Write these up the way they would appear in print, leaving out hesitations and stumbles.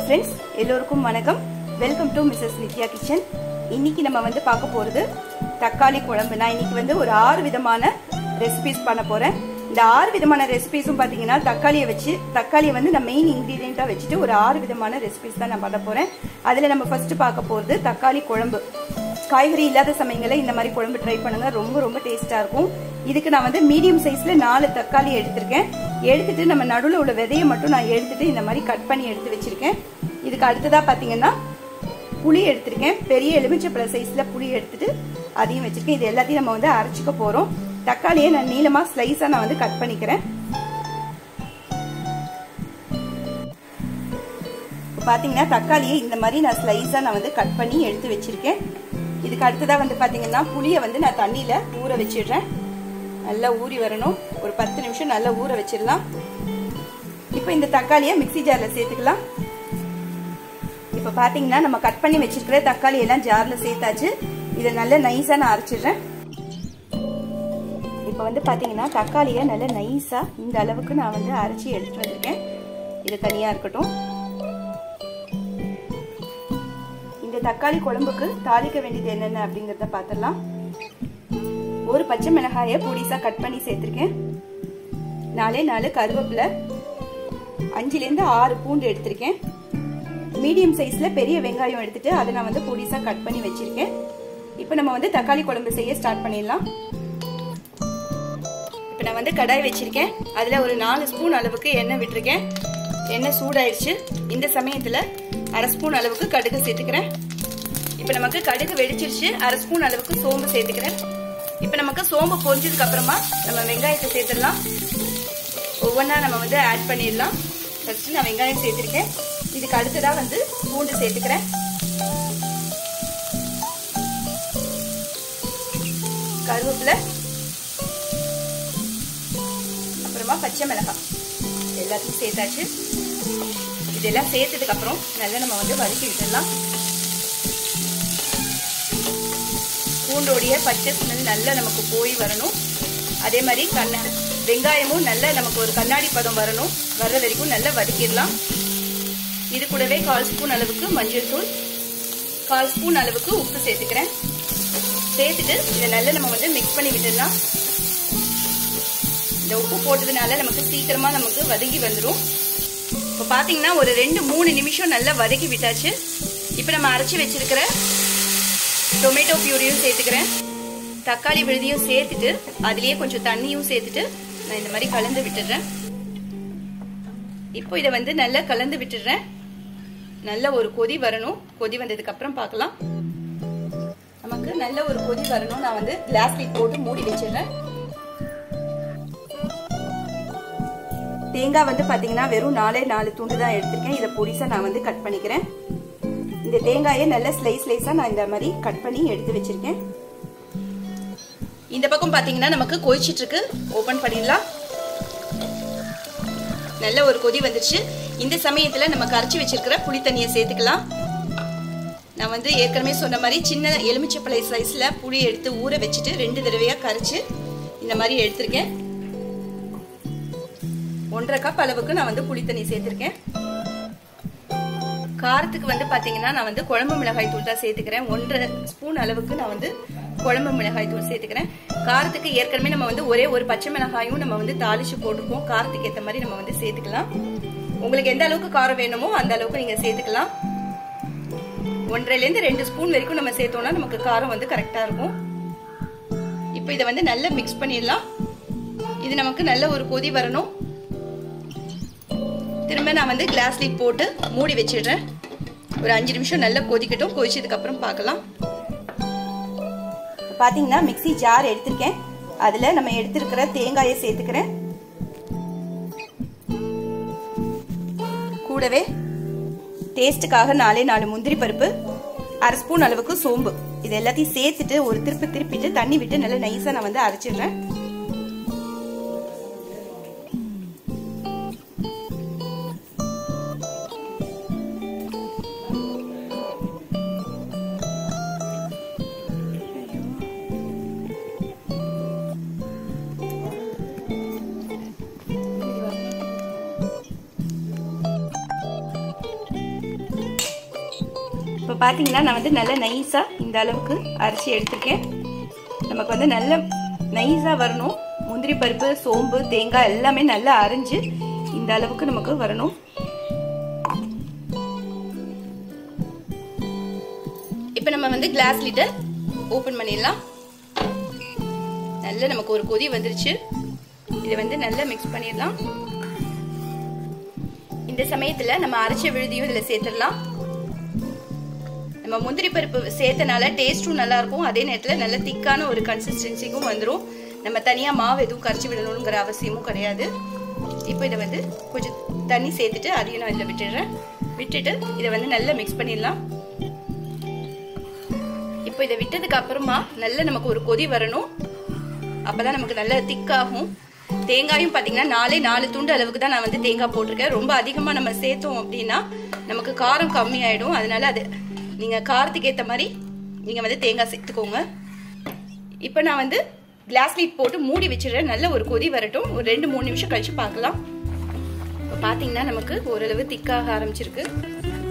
Friends எல்லோருக்கும் வணக்கம் welcome to Mrs Nithya kitchen இன்னைக்கு நம்ம வந்து பார்க்க போறது தக்காளி குழம்பு நான் இன்னைக்கு வந்து ஒரு 6 விதமான ரெசிபீஸ் பண்ண போறேன் இந்த 6 விதமான ரெசிபீஸும் பாத்தீங்கன்னா தக்காளியை வந்து நான் மெயின் இன்கிரிடியன்ட்டா வச்சிட்டு ஒரு 6 விதமான ரெசிபீஸ் தான் நான் பண்ண போறேன் அதுல நம்ம ஃபர்ஸ்ட் பார்க்க போறது தக்காளி குழம்பு காய்கறி இல்லாத சமயங்கள்ல இந்த மாதிரி குழம்பு ட்ரை பண்ணுங்க ரொம்ப டேஸ்டா இருக்கும் இதுக்கு நான் வந்து மீடியம் சைஸ்ல 4 தக்காளி எடுத்துர்க்கேன் எடுத்துட்டு நம்ம நடுவுல உள்ள விதையை மட்டும் நான் எடுத்துட்டு இந்த மாதிரி கட் பண்ணி எடுத்து வச்சிருக்கேன் இதுக்கு அடுத்ததா பாத்தீங்கன்னா புளி எடுத்துர்க்கேன் பெரிய எலுமிச்சை சைஸ்ல புளி எடுத்துட்டு அதையும் வச்சிருக்கேன் இது எல்லாத்தையும் நம்ம வந்து அரைச்சுக்க போறோம் தக்காளியை நான் நீளமா ஸ்லைஸா நான் வந்து கட் பண்ணிக்கிறேன் பாத்தீங்கன்னா தக்காளியை இந்த மாதிரி நான் ஸ்லைஸா நான் வந்து கட் பண்ணி எடுத்து வச்சிருக்கேன் இதுக்கு அடுத்ததா வந்து பாத்தீங்கன்னா புளியை வந்து நான் தண்ணியில ஊற வச்சிடுறேன் நல்லா ஊறி வரணும் ஒரு 10 நிமிஷம் நல்லா ஊற வச்சிடலாம் இப்போ இந்த தக்காளியை மிக்ஸி ஜார்ல சேர்த்துக்கலாம் இப்போ பாத்தீங்கன்னா நம்ம கட் பண்ணி வச்சிருக்கிற தக்காளி எல்லாம் ஜார்ல சேர்த்தாச்சு இதை நல்லா நைஸா நான் அரைச்சிடுறேன் இப்போ வந்து பாத்தீங்கன்னா தக்காளியை நல்லா நைஸா இந்த அளவுக்கு நான் வந்து அரைச்சி எடுத்து வந்திருக்கேன் இது தனியா இருக்கட்டும் இந்த தக்காளி குழம்புக்கு தாளிக்க வேண்டியது என்னென்ன அப்படிங்கறத பாத்திரலாம் ஒரு பச்சை மிளகாயை பொடிசா கட் பண்ணி சேர்த்திருக்கேன் 4 கருவேப்பிலை 5 ல இருந்து 6 பூண்டு எடுத்திருக்கேன் மீடியம் சைஸ்ல பெரிய வெங்காயம் எடுத்துட்டு அதை நான் வந்து பொடிசா கட் பண்ணி வச்சிருக்கேன் இப்போ நம்ம வந்து தக்காளி குழம்பு செய்ய ஸ்டார்ட் பண்ணிடலாம் இப்போ நான் வந்து கடாய் வச்சிருக்கேன் அதுல ஒரு 4 ஸ்பூன் அளவுக்கு எண்ணெய் விட்டுருக்கேன் எண்ணெய் சூடாயிருச்சு இந்த சமயத்துல 1/2 ஸ்பூன் அளவுக்கு கடுகு சேர்த்துக்கிறேன் இப்போ நமக்கு கடுகு வெடிச்சிருச்சு 1/2 ஸ்பூன் அளவுக்கு சோம்பு சேர்த்துக்கிறேன் இப்போ நமக்கு சோம்பு பொரிஞ்சதுக்கு அப்புறமா நம்ம வெங்காயத்தை சேர்த்துடலாம் ஒவ்வொன்றா நம்ம வந்து ஆட் பண்ணிடலாம் ஃபர்ஸ்ட் நான் வெங்காயம் சேர்த்திருக்கேன் இதுக்கு அடுத்ததா வந்து பூண்டு சேர்த்துக்கிறேன் கருவேப்பிலை அப்புறமா பச்சை மிளகாய் எல்லாத்தையும் சேர்த்தாச்சு இதெல்லாம் சேர்த்ததுக்கு அப்புறம் நல்லா நம்ம வந்து வதக்கி விட்டுடலாம் பூண்டோடைய பச்சை ஸ்மெல் நல்லா நமக்கு போய் வரணும் அதே மாதிரி வெங்காயமும் நல்லா நமக்கு ஒரு கண்ணாடி பதம் வரணும் வர்ற வரைக்கும் நல்லா வதக்கிடலாம் இது கூடவே 1/4 ஸ்பூன் அளவுக்கு மஞ்சள் தூள் 1/4 ஸ்பூன் அளவுக்கு உப்பு சேர்த்துக்கிறேன் சேர்த்துட்டு இதை நல்லா நம்ம வந்து மிக்ஸ் பண்ணி விட்டுடலாம் இந்த உப்பு போட்டதுனால நமக்கு சீக்கிரமா நமக்கு வதங்கி வந்துடும் இப்போ பாத்தீங்கன்னா ஒரு 2-3 நிமிஷம் நல்லா வதக்கி விட்டாச்சு இப்போ நம்ம அரைச்சி வச்சிருக்கிற டொமேட்டோ பியூரியும் சேர்த்துக்கிறேன் தக்காளி விழுதியும் சேர்த்துட்டு அதுலயே கொஞ்சம் தண்ணியும் சேர்த்துட்டு நான் இந்த மாதிரி கலந்து விட்டுடுறேன் இப்போ இதை வந்து நல்லா கலந்து விட்டுடுறேன் நல்ல ஒரு கொதி வரணும் கொதி வந்ததுக்கு அப்புறம் பார்க்கலாம் நமக்கு நல்ல ஒரு கொதி வரணும் நான் வந்து கிளாஸ் லிட் போட்டு மூடி வச்சிடுறேன் தேங்காய் வந்து பாத்தீங்கன்னா வெறும் 4 துண்டு தான் எடுத்திருக்கேன் இதை பொடிசா நான் வந்து கட் பண்ணிக்கிறேன் இந்த தேங்காயை நல்ல ஸ்லைஸா நான் இந்த மாதிரி கட் பண்ணி எடுத்து வச்சிருக்கேன் இந்த பக்கம் பாத்தீங்கன்னா நமக்கு கொதிச்சிட்டு இருக்கு ஓபன் பண்ணிடலாம் நல்ல ஒரு கொதி வந்துருச்சு இந்த சமயத்துல நம்ம கரைச்சி வச்சிருக்கிற புளி தண்ணியை சேர்த்துக்கலாம் நான் வந்து ஏற்கனவே சொன்ன மாதிரி சின்ன எலுமிச்சை சைஸ்ல புளி எடுத்து ஊற வச்சுட்டு 2 தடவையா கரைச்சு இந்த மாதிரி எடுத்திருக்கேன் 1/2 கப் அளவுக்கு நான் வந்து புளி தண்ணி சேர்த்திருக்கேன் காரத்துக்கு வந்து பாத்தீங்கன்னா நான் வந்து குழம்பு மிளகாய் தூள் தான் சேர்த்துக்கிறேன் 1/2 ஸ்பூன் அளவுக்கு நான் வந்து குழம்பு மிளகாய் தூள் சேர்த்துக்கிறேன் காரத்துக்கு ஏற்கனவே நம்ம வந்து ஒரே ஒரு பச்சை மிளகாயும் நம்ம வந்து தாளிச்சு போட்டுருக்கோம் காரத்துக்கு ஏற்ற மாதிரி நம்ம வந்து சேர்த்துக்கலாம் உங்களுக்கு எந்த அளவுக்கு காரம் வேணுமோ அந்த அளவுக்கு நீங்க சேர்த்துக்கலாம் 1.5 ல இருந்து 2 ஸ்பூன் வரைக்கும் நம்ம சேர்த்தோம்னா நமக்கு காரம் வந்து கரெக்டா இருக்கும் இப்போ இதை வந்து நல்லா மிக்ஸ் பண்ணிடலாம் இது நமக்கு நல்ல ஒரு கொதி வரணும் திரும்ப நான் வந்து கிளாஸ் லிட் போட்டு மூடி வச்சிடுறேன் ஒரு 5 நிமிஷம் நல்லா கொதிக்கட்டும் கொதிச்சதுக்கு அப்புறம் பார்க்கலாம் பாத்தீங்கன்னா மிக்ஸி ஜார் எடுத்திருக்கேன் அதுல நம்ம எடுத்திருக்கிற தேங்காயை சேர்த்துக்கிறேன் கூடவே டேஸ்டுக்காக 4 முந்திரி பருப்பு 1/2 ஸ்பூன் அளவுக்கு சோம்பு இது எல்லாத்தையும் சேர்த்துட்டு ஒரு திருப்பிட்டு தண்ணி விட்டு நல்லா நைஸா நான் வந்து அரைச்சிடுறேன் இப்போ பார்த்தீங்கன்னா நான் வந்து நல்லா நைஸாக இந்த அளவுக்கு அரைச்சி எடுத்துருக்கேன். நமக்கு வந்து நல்ல நைஸாக வரணும். முந்திரி பருப்பு, சோம்பு, தேங்காய் எல்லாமே நல்லா அரைஞ்சு இந்த அளவுக்கு நமக்கு வரணும். இப்போ நம்ம வந்து கிளாஸ் லிட்டர் ஓப்பன் பண்ணிடலாம். நல்லா நமக்கு ஒரு கொதி வந்துருச்சு. இதை வந்து நல்லா மிக்ஸ் பண்ணிடலாம். இந்த சமயத்தில் நம்ம அரைச்ச விழுதியும் இதில் சேர்த்துடலாம். நம்ம முந்திரி பருப்பு சேர்த்தனால டேஸ்ட்டும் நல்லா இருக்கும். அதே நேரத்தில் நல்ல திக்கான ஒரு கன்சிஸ்டன்சிக்கும் வந்துடும். நம்ம தனியாக மாவு எதுவும் கரைச்சி விடணுங்கிற அவசியமும் கிடையாது. இப்போ இதை வந்து கொஞ்சம் தண்ணி சேர்த்துட்டு அதையும் நான் இதில் விட்டுடுறேன். விட்டுட்டு இதை வந்து நல்லா மிக்ஸ் பண்ணிடலாம். இப்போ இதை விட்டதுக்கு அப்புறமா நல்ல நமக்கு ஒரு கொதி வரணும். அப்பதான் நமக்கு நல்ல திக்காகும். தேங்காயும் பார்த்தீங்கன்னா 4 துண்டு அளவுக்கு தான் நான் வந்து தேங்காய் போட்டிருக்கேன். ரொம்ப அதிகமாக நம்ம சேர்த்தோம் அப்படின்னா நமக்கு காரம் கம்மி ஆயிடும். அதனால அது நீங்க காரத்துக்கு ஏற்ற மாதிரி நீங்க வந்து தேங்காய் சேர்த்துக்கோங்க. இப்போ நான் வந்து கிளாஸ் லிட் போட்டு மூடி வச்சிடுறேன். நல்ல ஒரு கொதி வரட்டும். ஒரு 2-3 நிமிஷம் கழிச்சு பார்க்கலாம். இப்போ பார்த்தீங்கன்னா நமக்கு ஓரளவு திக்காக ஆரம்பிச்சிருக்கு.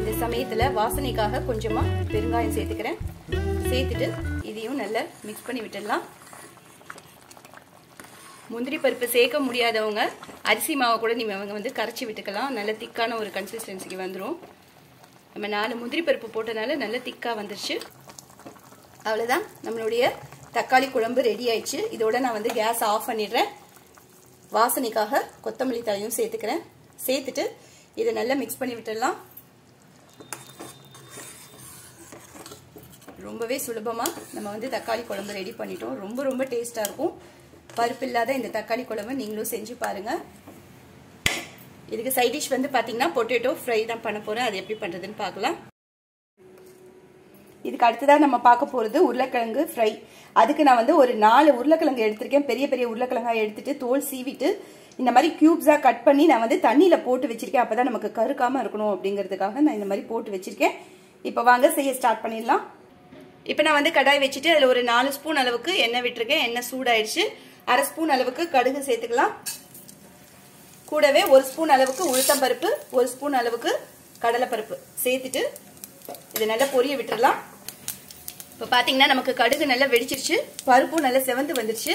இந்த சமயத்தில் வாசனைக்காக கொஞ்சமாக பெருங்காயம் சேர்த்துக்கிறேன். சேர்த்துட்டு இதையும் நல்லா மிக்ஸ் பண்ணி விட்டுடலாம். முந்திரி பருப்பு சேர்க்க முடியாதவங்க அரிசி மாவை கூட நீங்கள் வந்து கரைச்சி விட்டுக்கலாம். நல்ல திக்கான ஒரு கன்சிஸ்டன்சிக்கு வந்துடும். நம்ம 4 முந்திரி பருப்பு போட்டனால நல்ல திக்காக வந்துருச்சு. அவ்வளோதான், நம்மளுடைய தக்காளி குழம்பு ரெடி ஆயிடுச்சு. இதோட நான் வந்து கேஸ் ஆஃப் பண்ணிடுறேன். வாசனைக்காக கொத்தமல்லி தழையும் சேர்த்துக்கிறேன். சேர்த்துட்டு இதை நல்லா மிக்ஸ் பண்ணி விட்டுடலாம். ரொம்பவே சுலபமாக நம்ம வந்து தக்காளி குழம்பு ரெடி பண்ணிட்டோம். ரொம்ப ரொம்ப டேஸ்ட்டாக இருக்கும். பருப்பு இல்லாத இந்த தக்காளி குழம்பு நீங்களும் செஞ்சு பாருங்கள். இதுக்கு சைட் டிஷ் வந்து பார்த்தீங்கன்னா பொட்டேட்டோ ஃப்ரை தான் பண்ண போகிறேன். அது எப்படி பண்ணுறதுன்னு பார்க்கலாம். இதுக்கு அடுத்ததாக நம்ம பார்க்க போகிறது உருளைக்கிழங்கு ஃப்ரை. அதுக்கு நான் வந்து ஒரு 4 உருளைக்கிழங்கு எடுத்திருக்கேன். பெரிய பெரிய உருளைக்கிழங்காக எடுத்துட்டு தோல் சீவிட்டு இந்த மாதிரி கியூப்ஸாக கட் பண்ணி நான் வந்து தண்ணியில் போட்டு வச்சிருக்கேன். அப்போ தான் நமக்கு கருக்காமல் இருக்கணும் அப்படிங்கிறதுக்காக நான் இந்த மாதிரி போட்டு வச்சிருக்கேன். இப்போ வாங்க செய்ய ஸ்டார்ட் பண்ணிடலாம். இப்போ நான் வந்து கடாய் வச்சுட்டு அதில் ஒரு 4 ஸ்பூன் அளவுக்கு எண்ணெய் விட்டுருக்கேன். எண்ணெய் சூடாயிடுச்சு. 1/2 ஸ்பூன் அளவுக்கு கடுகு சேர்த்துக்கலாம். கூடவே 1 ஸ்பூன் அளவுக்கு உளுத்தம்பருப்பு, 1 ஸ்பூன் அளவுக்கு கடலைப்பருப்பு சேர்த்துட்டு இதை நல்லா பொரிய விட்டுடலாம். இப்போ பார்த்தீங்கன்னா நமக்கு கடுகு நல்லா வெடிச்சிருச்சு. பருப்பும் நல்லா செவந்து வந்துருச்சு.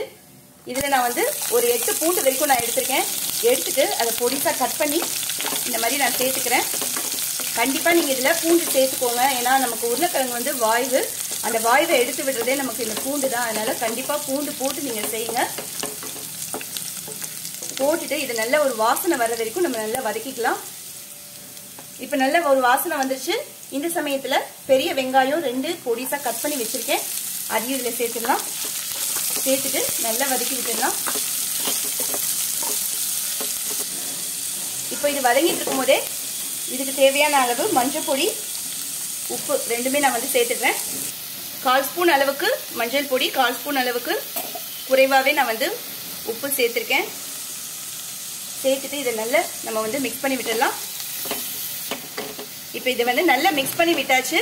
இதில் நான் வந்து ஒரு 8 பூண்டு வரைக்கும் நான் எடுத்திருக்கேன். எடுத்துட்டு அதை பொடிசாக கட் பண்ணி இந்த மாதிரி நான் சேர்த்துக்கிறேன். கண்டிப்பாக நீங்கள் இதில் பூண்டு சேர்த்துக்கோங்க. ஏன்னா நமக்கு உருளைக்கிழங்கு வந்து வாய்வு, அந்த வாய்வை எடுத்து விடுறதே நமக்கு இந்த பூண்டு தான். அதனால் கண்டிப்பாக பூண்டு போட்டு நீங்கள் செய்யுங்க. போட்டுட்டு இது நல்ல ஒரு வாசனை வர வரைக்கும் நம்ம நல்லா வதக்கிக்கலாம். இப்போ நல்ல ஒரு வாசனை வந்துருச்சு. இந்த சமயத்தில் பெரிய வெங்காயம் 2 பொடிசாக கட் பண்ணி வச்சுருக்கேன். அதையும் இதில் சேர்த்துடலாம். சேர்த்துட்டு நல்லா வதக்கி விட்டுடலாம். இப்போ இது வதங்கிட்டு இருக்கும் போதே இதுக்கு தேவையான அளவு மஞ்சள் பொடி, உப்பு ரெண்டுமே நான் வந்து சேர்த்துடுறேன். 1/4 ஸ்பூன் அளவுக்கு மஞ்சள் பொடி, 1/4 ஸ்பூன் அளவுக்கு குறைவாகவே நான் வந்து உப்பு சேர்த்துருக்கேன். சேர்த்துட்டு இதை நல்லா நம்ம வந்து மிக்ஸ் பண்ணி விட்டுடலாம். இப்போ இதை வந்து நல்லா மிக்ஸ் பண்ணி விட்டாச்சு.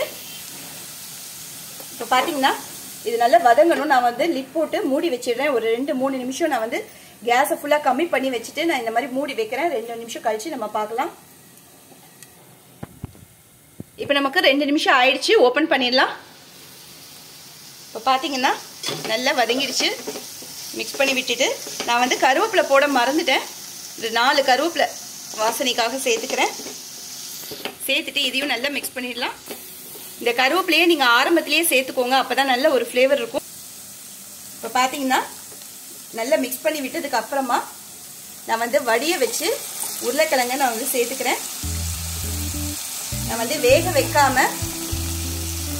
இப்போ பார்த்தீங்கன்னா இது நல்லா வதங்கணும். நான் வந்து லிட் போட்டு மூடி வச்சிடுறேன். ஒரு 2-3 நிமிஷம் நான் வந்து கேஸை ஃபுல்லாக கம்மி பண்ணி வச்சுட்டு நான் இந்த மாதிரி மூடி வைக்கிறேன். 2 நிமிஷம் கழிச்சு நம்ம பார்க்கலாம். இப்போ நமக்கு 2 நிமிஷம் ஆயிடுச்சு. ஓப்பன் பண்ணிடலாம். இப்போ பார்த்தீங்கன்னா நல்லா வதங்கிடுச்சு. மிக்ஸ் பண்ணி விட்டுட்டு நான் வந்து கருவேப்பிலை போட மறந்துட்டேன். 4 கருவேப்பிலை வாசனைக்காக சேர்த்துக்கிறேன். சேர்த்துட்டு இதையும் நல்லா மிக்ஸ் பண்ணிடலாம். இந்த கருவேப்பிலையே நீங்கள் ஆரம்பத்திலேயே சேர்த்துக்கோங்க. அப்போ தான் நல்ல ஒரு ஃப்ளேவர் இருக்கும். இப்போ பார்த்தீங்கன்னா நல்லா மிக்ஸ் பண்ணி விட்டதுக்கு அப்புறமா நான் வந்து வடிய வச்சு உருளைக்கிழங்க நான் வந்து சேர்த்துக்கிறேன். நான் வந்து வேக வைக்காம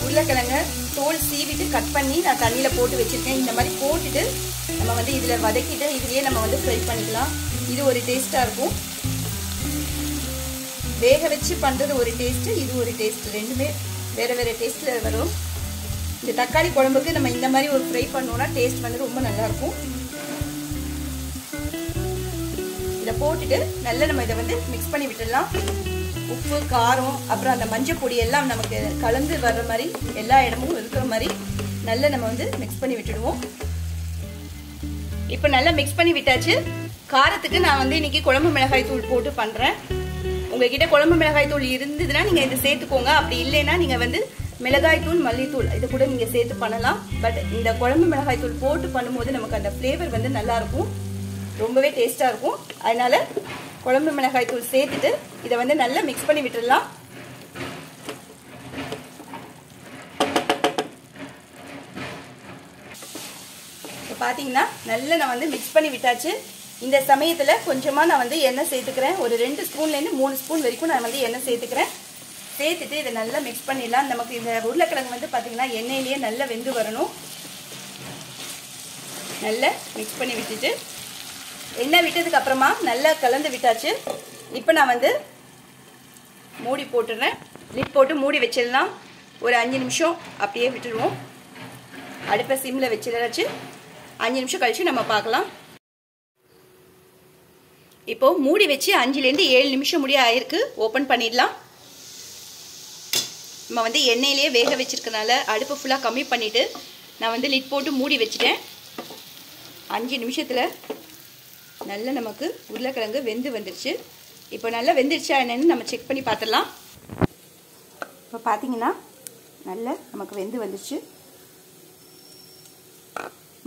உருளைக்கிழங்க தோல் சீவிட்டு கட் பண்ணி நான் தண்ணியில் போட்டு வச்சுருக்கேன். இந்த மாதிரி போட்டுட்டு நம்ம வந்து இதில் வதக்கிட்டு இதுலேயே நம்ம வந்து ஃப்ரை பண்ணிக்கலாம். இது ஒரு டேஸ்ட்டாக இருக்கும். வேக வச்சு பண்ணுறது ஒரு டேஸ்ட்டு, இது ஒரு டேஸ்ட். ரெண்டுமே வேறு வேறு டேஸ்ட்டில் வரும். இந்த தக்காளி குழம்புக்கு நம்ம இந்த மாதிரி ஒரு ஃப்ரை பண்ணோன்னா டேஸ்ட் வந்து ரொம்ப நல்லாயிருக்கும். இதை போட்டுட்டு நல்லா நம்ம இதை வந்து மிக்ஸ் பண்ணி விட்டுடலாம். உப்பு, காரம், அப்புறம் அந்த மஞ்சள் பொடி எல்லாம் நமக்கு கலந்து வர்ற மாதிரி எல்லா இடமும் இருக்கிற மாதிரி நல்லா நம்ம வந்து மிக்ஸ் பண்ணி விட்டுடுவோம். இப்போ நல்லா மிக்ஸ் பண்ணி விட்டாச்சு. காரத்துக்கு நான் வந்து இன்னைக்கு குழம்பு மிளகாய் தூள் போட்டு பண்ணுறேன். உங்ககிட்ட குழம்பு மிளகாய் தூள் இருந்ததுன்னா நீங்கள் இதை சேர்த்துக்கோங்க. அப்படி இல்லைன்னா நீங்கள் வந்து மிளகாய் தூள் மல்லித்தூள் இது கூட நீங்க சேர்த்து பண்ணலாம். பட் இந்த குழம்பு மிளகாய் தூள் போட்டு பண்ணும்போது நமக்கு அந்த ஃப்ளேவர் வந்து நல்லா இருக்கும், ரொம்பவே டேஸ்டா இருக்கும். அதனால குழம்பு மிளகாய் தூள் சேர்த்துட்டு இதை வந்து நல்லா மிக்ஸ் பண்ணி விட்டுடலாம். இப்போ பார்த்தீங்கன்னா நல்லா நான் வந்து மிக்ஸ் பண்ணி விட்டாச்சு. இந்த சமயத்தில் கொஞ்சமாக நான் வந்து எண்ணெய் சேர்த்துக்கிறேன். ஒரு 2 ஸ்பூன்லேருந்து 3 ஸ்பூன் வரைக்கும் நான் வந்து எண்ணெய் சேர்த்துக்கிறேன். சேர்த்துட்டு இதை நல்லா மிக்ஸ் பண்ணிடலாம். நமக்கு இந்த உருளைக்கிழங்கு வந்து பார்த்தீங்கன்னா எண்ணெயிலேயே நல்லா வெந்து வரணும். நல்லா மிக்ஸ் பண்ணி விட்டுட்டு எண்ணெய் விட்டதுக்கு அப்புறமா நல்லா கலந்து விட்டாச்சு. இப்போ நான் வந்து மூடி போட்டுடுறேன். லிட் போட்டு மூடி வச்சிடலாம். ஒரு 5 நிமிஷம் அப்படியே விட்டுடுவோம். அடுப்பை சிம்மில் வச்சிடாச்சு. 5 நிமிஷம் கழிச்சு நம்ம பார்க்கலாம். இப்போ மூடி வச்சு 5லேருந்து 7 நிமிஷம் முடிய ஆயிருக்கு. ஓப்பன் பண்ணிடலாம். நம்ம வந்து எண்ணெயிலேயே வேக வச்சிருக்கனால அடுப்பு ஃபுல்லாக கம்மி பண்ணிவிட்டு நான் வந்து லிட் போட்டு மூடி வச்சுட்டேன். 5 நிமிஷத்தில் நல்லா நமக்கு உருளைக்கிழங்கு வெந்து வந்துருச்சு. இப்போ நல்லா வெந்துருச்சா என்னன்னு நம்ம செக் பண்ணி பார்த்துடலாம். இப்போ பார்த்தீங்கன்னா நல்லா நமக்கு வெந்து வந்துருச்சு,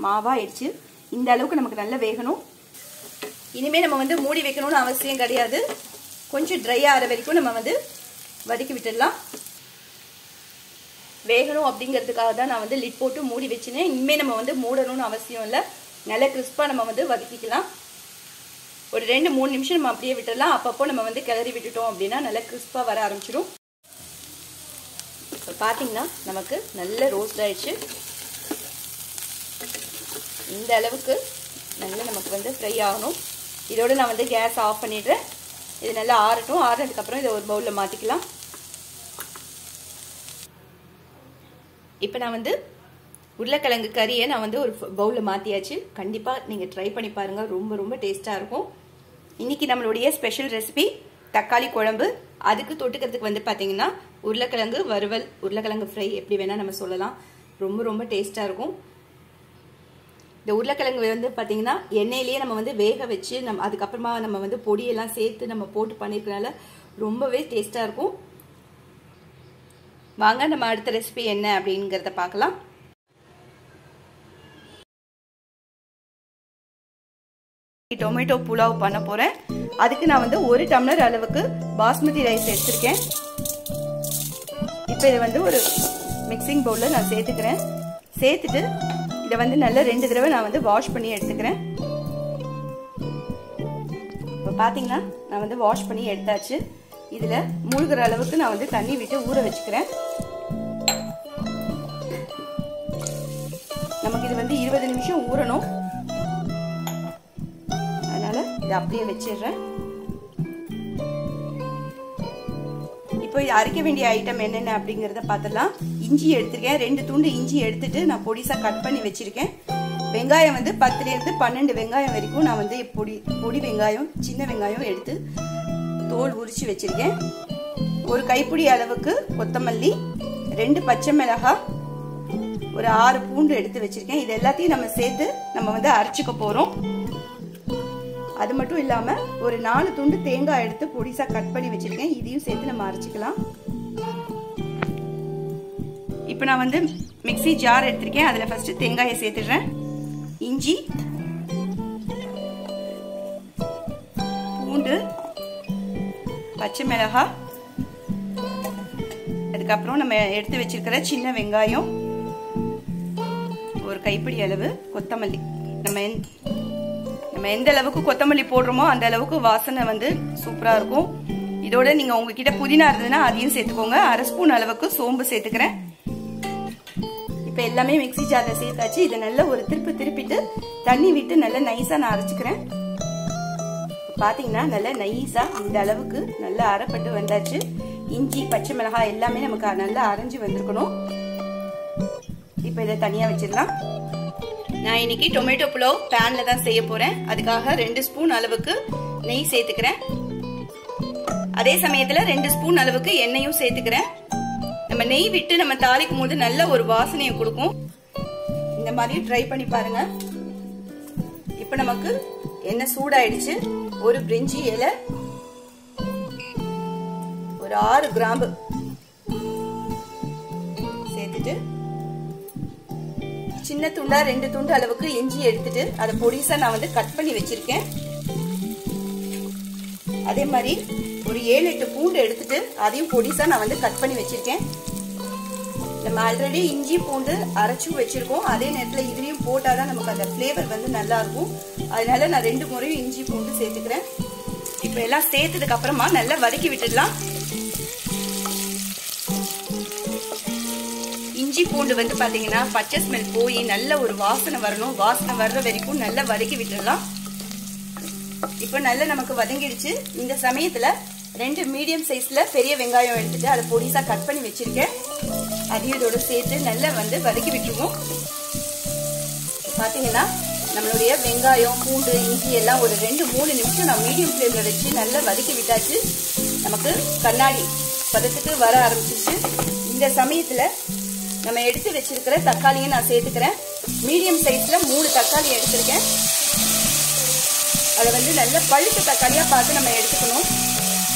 மாவாயிடுச்சு. இந்த அளவுக்கு நமக்கு நல்லா வேகணும். இனிமேல் நம்ம வந்து மூடி வைக்கணும்னு அவசியம் கிடையாது. கொஞ்சம் ட்ரை ஆகிற வரைக்கும் நம்ம வந்து வதக்கி விட்டுடலாம். வேகணும் அப்படிங்கிறதுக்காக தான் நான் வந்து லிட் போட்டு மூடி வச்சுனேன். இனிமேல் நம்ம வந்து மூடணும்னு அவசியம் இல்லை. நல்லா கிறிஸ்பாக நம்ம வந்து வதக்கிக்கலாம். ஒரு 2-3 நிமிஷம் நம்ம அப்படியே விட்டுடலாம். அப்பப்போ நம்ம வந்து கிளறி விட்டுட்டோம் அப்படின்னா நல்லா கிறிஸ்பாக வர ஆரம்பிச்சிடும். இப்போ பார்த்தீங்கன்னா நமக்கு நல்ல ரோஸ்ட் ஆயிடுச்சு. இந்த அளவுக்கு நல்லா நமக்கு வந்து ஃப்ரை ஆகணும். இதோடு நான் வந்து கேஸ் ஆஃப் பண்ணிடுறேன். இது நல்லா ஆறட்டும். ஆறுனதுக்கப்புறம் இதை ஒரு பவுலில் மாற்றிக்கலாம். இப்போ நான் வந்து உருளைக்கிழங்கு கறியை நான் வந்து ஒரு பவுலில் மாற்றியாச்சு. கண்டிப்பாக நீங்கள் ட்ரை பண்ணி பாருங்கள், ரொம்ப ரொம்ப டேஸ்ட்டாக இருக்கும். இன்றைக்கி நம்மளுடைய ஸ்பெஷல் ரெசிபி தக்காளி குழம்பு. அதுக்கு தொட்டுக்கிறதுக்கு வந்து பார்த்தீங்கன்னா உருளைக்கிழங்கு வறுவல், உருளைக்கிழங்கு ஃப்ரை எப்படி வேணால் நம்ம சொல்லலாம். ரொம்ப ரொம்ப டேஸ்ட்டாக இருக்கும். இந்த உருளைக்கிழங்கு வந்து பார்த்தீங்கன்னா எண்ணெயிலேயே நம்ம வந்து வேக வச்சு அதுக்கப்புறமா நம்ம வந்து பொடியெல்லாம் சேர்த்து நம்ம போட்டு பண்ணியிருக்கனால ரொம்பவே டேஸ்ட்டாக இருக்கும். வாங்க நம்ம அடுத்த ரெசிபி என்ன அப்படிங்கிறத பார்க்கலாம். டொமேட்டோ புலாவ் பண்ண போறேன். அதுக்கு நான் வந்து 1 டம்ளர் அளவுக்கு பாஸ்மதி ரைஸ் எடுத்திருக்கேன். இப்போ இதை வந்து ஒரு மிக்சிங் பவுலில் நான் சேர்த்துக்கிறேன். சேர்த்துட்டு இதை வந்து நல்லா 2 தடவை நான் வந்து வாஷ் பண்ணி எடுத்துக்கிறேன். இப்போ பார்த்தீங்கன்னா நான் வந்து வாஷ் பண்ணி எடுத்தாச்சு. இதில் மூழ்கிற அளவுக்கு நான் வந்து தண்ணி விட்டு ஊற வச்சுக்கிறேன். நமக்கு இது வந்து 20 நிமிஷம் ஊறணும். அதனால இதை அப்படியே வச்சிடுறேன். இப்போ இது அரைக்க வேண்டிய ஐட்டம் என்னென்ன அப்படிங்கிறத பார்த்துடலாம். இஞ்சி எடுத்திருக்கேன். 2 துண்டு இஞ்சி எடுத்துட்டு நான் பொடிசாக கட் பண்ணி வச்சிருக்கேன். வெங்காயம் வந்து 10லேருந்து 12 வெங்காயம் வரைக்கும் நான் வந்து பொடி வெங்காயம், சின்ன வெங்காயம் எடுத்து தோல் உரிச்சு வச்சிருக்கேன். ஒரு கைப்பிடி அளவுக்கு கொத்தமல்லி, 2 பச்சை மிளகாய், ஒரு 6 பூண்டு எடுத்து வச்சிருக்கேன். இது எல்லாத்தையும் நம்ம சேர்த்து நம்ம வந்து அரைச்சிக்க போறோம். அது மட்டும் இல்லாம ஒரு 4 துண்டு தேங்காய் எடுத்து பொடிசா கட் பண்ணி வச்சிருக்கேன். இதையும் சேர்த்து நம்ம அரைச்சிக்கலாம். இப்போ நான் வந்து மிக்ஸி ஜார் எடுத்திருக்கேன். அதுல ஃபர்ஸ்ட் தேங்காயை சேர்த்துடுறேன். இஞ்சி, பூண்டு, பச்சை மிளகாய், அதுக்கப்புறம் நம்ம எடுத்து வச்சிருக்கிற சின்ன வெங்காயம், ஒரு கைப்பிடி அளவு கொத்தமல்லி. நம்ம எந்த அளவுக்கு கொத்தமல்லி போடுறோமோ அந்த அளவுக்கு வாசனை வந்து சூப்பரா இருக்கும். இதோட நீங்க உங்ககிட்ட புதினா இருந்ததுன்னா அதையும் சேர்த்துக்கோங்க. 1/2 ஸ்பூன் அளவுக்கு சோம்பு சேர்த்துக்கிறேன். இப்போ எல்லாமே மிக்ஸி ஜார்ல சேர்த்தாச்சு. இதை நல்லா ஒரு திருப்பிட்டு தண்ணி விட்டு நல்லா நைஸா நான் அரைச்சிக்கிறேன். பாத்தீங்கன்னா நல்லா நைஸா இந்த அளவுக்கு நல்லா அரைப்பட்டு வந்தாச்சு. இஞ்சி, பச்சை மிளகாய் எல்லாமே நமக்கு நல்லா அரைஞ்சு வந்திருக்கணும். இப்போ இதை தனியா வச்சிடலாம். நான் இன்னைக்கு டொமேட்டோ புலாவ் பேன்ல தான் செய்ய போறேன். அதுக்காக 2 ஸ்பூன் அளவுக்கு நெய் சேர்த்துக்கிறேன். அதே சமயத்துல 2 ஸ்பூன் அளவுக்கு எண்ணெயும் சேர்த்துக்கிறேன். நம்ம நெய் விட்டு நம்ம தாளிக்கும் போது நல்ல ஒரு வாசனையை கொடுக்கும். இந்த மாதிரி ட்ரை பண்ணி பாருங்க. இப்ப நமக்கு எண்ணெய் சூடாயிடுச்சு. ஒரு பிரிஞ்சி இலை, ஒரு 6 கிராம்பு, சின்ன துண்டா 2 துண்டு அளவுக்கு இஞ்சி எடுத்துட்டு அதை பொடிசா நான் வந்து கட் பண்ணி வச்சிருக்கேன். அதே மாதிரி ஒரு 7-8 பூண்டு எடுத்துட்டு அதையும் பொடிசா நான் வந்து கட் பண்ணி வச்சிருக்கேன். நம்ம ஆல்ரெடி இஞ்சி பூண்டு அரைச்சும் வச்சிருக்கோம். அதே நேரத்துல இதையும் போட்டாதான் நமக்கு அந்த ஃபிளேவர் வந்து நல்லா இருக்கும். அதனால நான் 2 முறையும் இஞ்சி பூண்டு சேர்த்துக்கிறேன். இப்ப எல்லாம் சேர்த்ததுக்கு அப்புறமா நல்லா வதக்கி விட்டுடலாம். இஞ்சி பூண்டு வந்து பாத்தீங்கன்னா பச்சை ஸ்மெல் போய் நல்ல ஒரு வாசனை வரணும். வாசனை வர்ற வரைக்கும் நல்லா வதக்கி விட்டுடலாம். இப்ப நல்லா நமக்கு வதங்கிடுச்சு. இந்த சமயத்துல 2 மீடியம் சைஸ்ல பெரிய வெங்காயம் எடுத்துட்டு அதை பொடிசா கட் பண்ணி வச்சிருக்கேன். அதையும் இதோட சேர்த்து நல்லா வந்து வதக்கி விட்டுருவோம். பாத்தீங்கன்னா நம்மளுடைய வெங்காயம் பூண்டு இஞ்சி எல்லாம் ஒரு 2-3 நிமிஷம் நான் மீடியம் ஃப்ளேம்ல வச்சு நல்லா வதக்கி விட்டாச்சு. நமக்கு கண்ணாடி பதத்துக்கு வர ஆரம்பிச்சிச்சு. இந்த சமயத்துல நம்ம எடுத்து வச்சிருக்கிற தக்காளியை நான் சேர்த்துக்கிறேன். மீடியம் சைஸ்ல 3 தக்காளி எடுத்திருக்கேன். அதை வந்து நல்ல பழுத்த தக்காளியா பார்த்து நம்ம எடுத்துக்கணும்.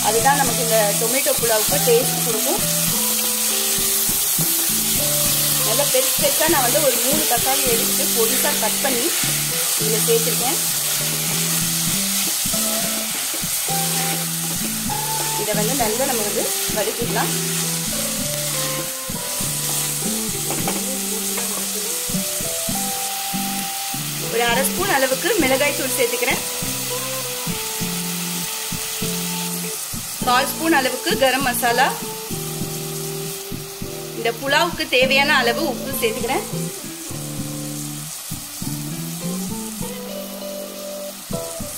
அதுதான் நமக்கு இந்த டொமேட்டோ புலாவுக்கு டேஸ்ட் கொடுக்கும். நல்லா பெருசு பெருசா நான் வந்து ஒரு 3 தக்காளி எடுத்துட்டு பொடிசா கட் பண்ணி இதுல சேர்த்திருக்கேன். இதை வந்து நல்லா நம்ம வந்து வதக்கிடலாம். ஒரு 1/2 ஸ்பூன் அளவுக்கு மிளகாய் தூள் சேர்த்துக்கிறேன். 1/4 ஸ்பூன் அளவுக்கு கரம் மசாலா. இந்த புலாவுக்கு தேவையான அளவு உப்பு சேர்த்துக்கிறேன்.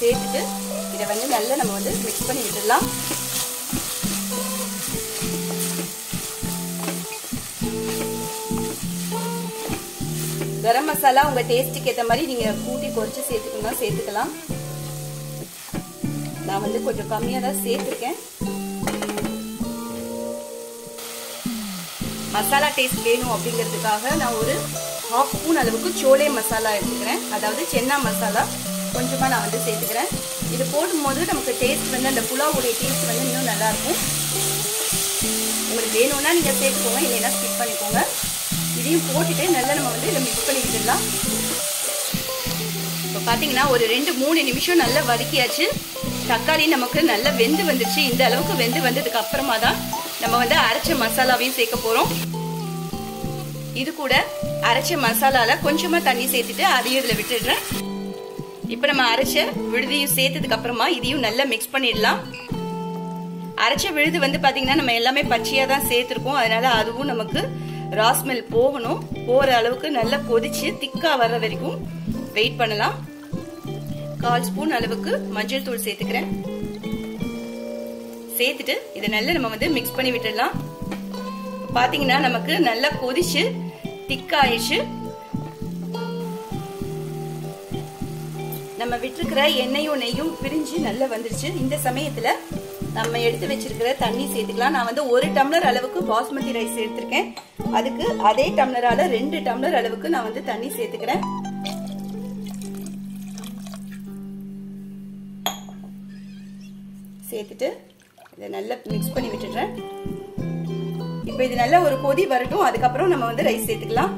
சேர்த்துட்டு இதை வந்து நல்லா நம்ம வந்து மிக்ஸ் பண்ணி விட்டுடலாம். கரம் மசாலா உங்க டேஸ்டுக்கு ஏற்ற மாதிரி நீங்க கூட்டி குறைச்சு சேர்த்துக்கலாம். நான் வந்து கொஞ்சம் கம்மியா தான் சேர்த்திருக்கேன். மசாலா டேஸ்ட் வேணும் அப்படிங்கிறதுக்காக நான் ஒரு 1/2 ஸ்பூன் அளவுக்கு சோலே மசாலா எடுத்துக்கிறேன். அதாவது சென்னா மசாலா கொஞ்சமா நான் வந்து சேர்த்துக்கிறேன். இது போடும்போது நமக்கு டேஸ்ட் வந்து அந்த புலாவுடைய டேஸ்ட் வந்து இன்னும் நல்லா இருக்கும். உங்களுக்கு வேணும்னா நீங்க சேர்த்துக்கோங்க, இல்லைன்னா ஸ்கிப் பண்ணிக்கோங்க. இதையும் போட்டுட்டு நல்லா நம்ம வந்து இதை மிக்ஸ் பண்ணி விட்டுடலாம். இப்போ பாத்தீங்கன்னா ஒரு 2-3 நிமிஷம் நல்லா வதக்கியாச்சு. தக்காளி நமக்கு நல்லா வெந்து வந்துருச்சு. இந்த அளவுக்கு வெந்து வந்ததுக்கு அப்புறமா தான் நம்ம வந்து அரைச்ச மசாலாவையும் சேர்க்க போறோம். இது கூட அரைச்ச மசாலால கொஞ்சமா தண்ணி சேர்த்துட்டு அதையும் இதுல விட்டுடுறேன். இப்ப நம்ம அரைச்ச விழுதியும் சேர்த்ததுக்கு அப்புறமா இதையும் நல்லா மிக்ஸ் பண்ணிடலாம். அரைச்ச விழுது வந்து பாத்தீங்கன்னா நம்ம எல்லாமே பச்சையா தான் சேர்த்திருக்கோம். அதனால அதுவும் நமக்கு ராஸ்மெல் போகணும். போற அளவுக்கு நல்லா கொதிச்சு திக்கா வர்ற வரைக்கும் வெயிட் பண்ணலாம். 1/4 ஸ்பூன் அளவுக்கு மஞ்சள் தூள் சேர்த்துக்கிறேன். சேர்த்துட்டு இதை நல்லா நம்ம வந்து மிக்ஸ் பண்ணி விட்டுடலாம். பாத்தீங்கன்னா நமக்கு நல்லா கொதிச்சு திக்காயிடுச்சு. நம்ம விட்டுருக்கிற எண்ணெயும் நெய்யும் பிரிஞ்சு நல்லா வந்துருச்சு. இந்த சமயத்துல நம்ம எடுத்து வச்சிருக்கிற தண்ணி சேர்த்துக்கலாம். நான் வந்து 1 டம்ளர் அளவுக்கு பாஸ்மதி ரைஸ் எடுத்திருக்கேன். அதுக்கு அதே டம்ளரால 2 டம்ளர் அளவுக்கு நான் வந்து தண்ணி சேர்த்துக்கிறேன். சேர்த்துட்டு இதை நல்லா மிக்ஸ் பண்ணி விட்டுடுறேன். இப்போ இது நல்லா ஒரு கொதி வரட்டும். அதுக்கப்புறம் நம்ம வந்து ரைஸ் சேர்த்துக்கலாம்.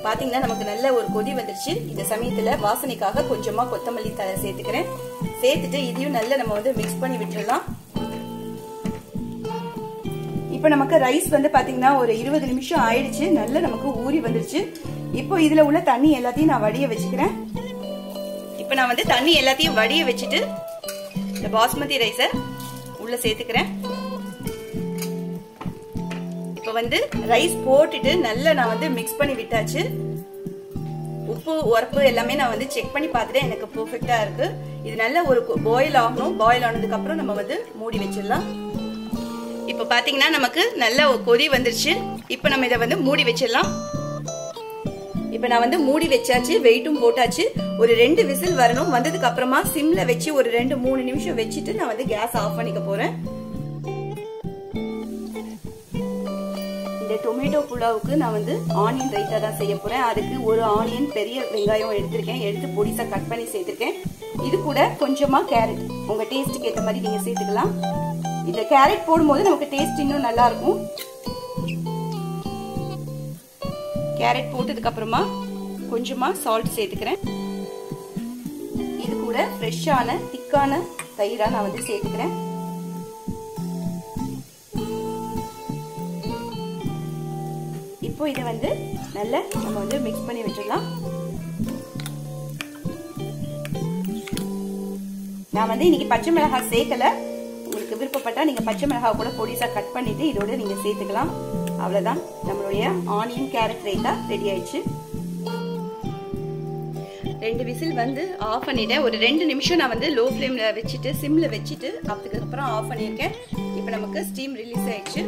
பாத்தீங்கன்னா நமக்கு நல்ல ஒரு கொதி வந்துருச்சு. இந்த சமயத்துல வாசனைக்காக கொஞ்சமா கொத்தமல்லி தழை சேர்த்துக்கிறேன். சேர்த்துட்டு இதையும் நல்லா நம்ம வந்து மிக்ஸ் பண்ணி விட்டுடலாம். இப்ப நமக்கு ரைஸ் வந்து பாத்தீங்கன்னா ஒரு 20 நிமிஷம் ஆயிடுச்சு. நல்லா நமக்கு ஊறி வந்துருச்சு. இப்போ இதுல உள்ள தண்ணி எல்லாத்தையும் நான் வடிய வச்சுக்கிறேன். இப்ப நான் வந்து தண்ணி எல்லாத்தையும் வடிய வச்சுட்டு இந்த பாஸ்மதி ரைஸை உள்ள சேர்த்துக்கிறேன். இப்ப வந்து ரைஸ் போட்டுட்டு நல்லா நான் வந்து மிக்ஸ் பண்ணி விட்டாச்சு. உப்பு உரப்பு எல்லாமே நான் வந்து செக் பண்ணி பார்த்துட்டு எனக்கு பெர்ஃபெக்ட்டா இருக்கு. இது நல்ல ஒரு பாயில் ஆகணும். பாயில் ஆனதுக்கு அப்புறம் நம்ம வந்து மூடி வச்சிடலாம். இப்ப பாத்தீங்கன்னா நமக்கு நல்ல கொதி வந்துருச்சு. இப்ப நம்ம இதை வந்து மூடி வச்சிடலாம். இப்ப நான் வந்து மூடி வச்சாச்சு. வெயிட்டும் போட்டாச்சு. ஒரு 2 விசில் வரணும். வந்ததுக்கு அப்புறமா சிம்ல வச்சு ஒரு 2-3 நிமிஷம் வச்சுட்டு நான் வந்து கேஸ் ஆஃப் பண்ணிக்க போறேன். இந்த டொமேட்டோ புலாவுக்கு நான் வந்து ஆனியன் ரைத்தா தான் செய்ய போறேன். அதுக்கு ஒரு ஆனியன் பெரிய வெங்காயம் எடுத்திருக்கேன். எடுத்து பொடிசா கட் பண்ணி சேர்த்திருக்கேன். இது கூட கொஞ்சமா கேரட் உங்க டேஸ்ட்டுக்கு ஏற்ற மாதிரி நீங்க சேர்த்துக்கலாம். இந்த கேரட் போடும்போது நமக்கு டேஸ்ட் இன்னும் நல்லா இருக்கும். கேரட் போட்டதுக்கு அப்புறமா கொஞ்சமா சால்ட் சேர்த்துக்கிறேன். இது கூட ஃப்ரெஷ்ஷான திக்கான தயிரா நான் வந்து சேர்த்துக்கிறேன். இப்போ இதை வந்து நல்லா நம்ம வந்து மிக்ஸ் பண்ணி வச்சிடலாம். நான் வந்து இன்னைக்கு பச்சை மிளகாய் சேர்க்கல. உங்களுக்கு விருப்பப்பட்டா நீங்க பச்சை மிளகாய் கூட பொடிசா கட் பண்ணிட்டு இதோட நீங்க சேர்த்துக்கலாம். அவ்வளவுதான், நம்மளுடைய ஆனியன் கேரட் ரைத்தா ரெடி ஆயிடுச்சு. 2 விசில் வந்து ஆஃப் பண்ணிட்டேன். ஒரு 2 நிமிஷம் நான் வந்து லோ ஃப்ளேம்ல வச்சுட்டு சிம்ல வச்சுட்டு அதுக்கப்புறம் ஆஃப் பண்ணியிருக்கேன். இப்போ நமக்கு ஸ்டீம் ரிலீஸ் ஆயிடுச்சு.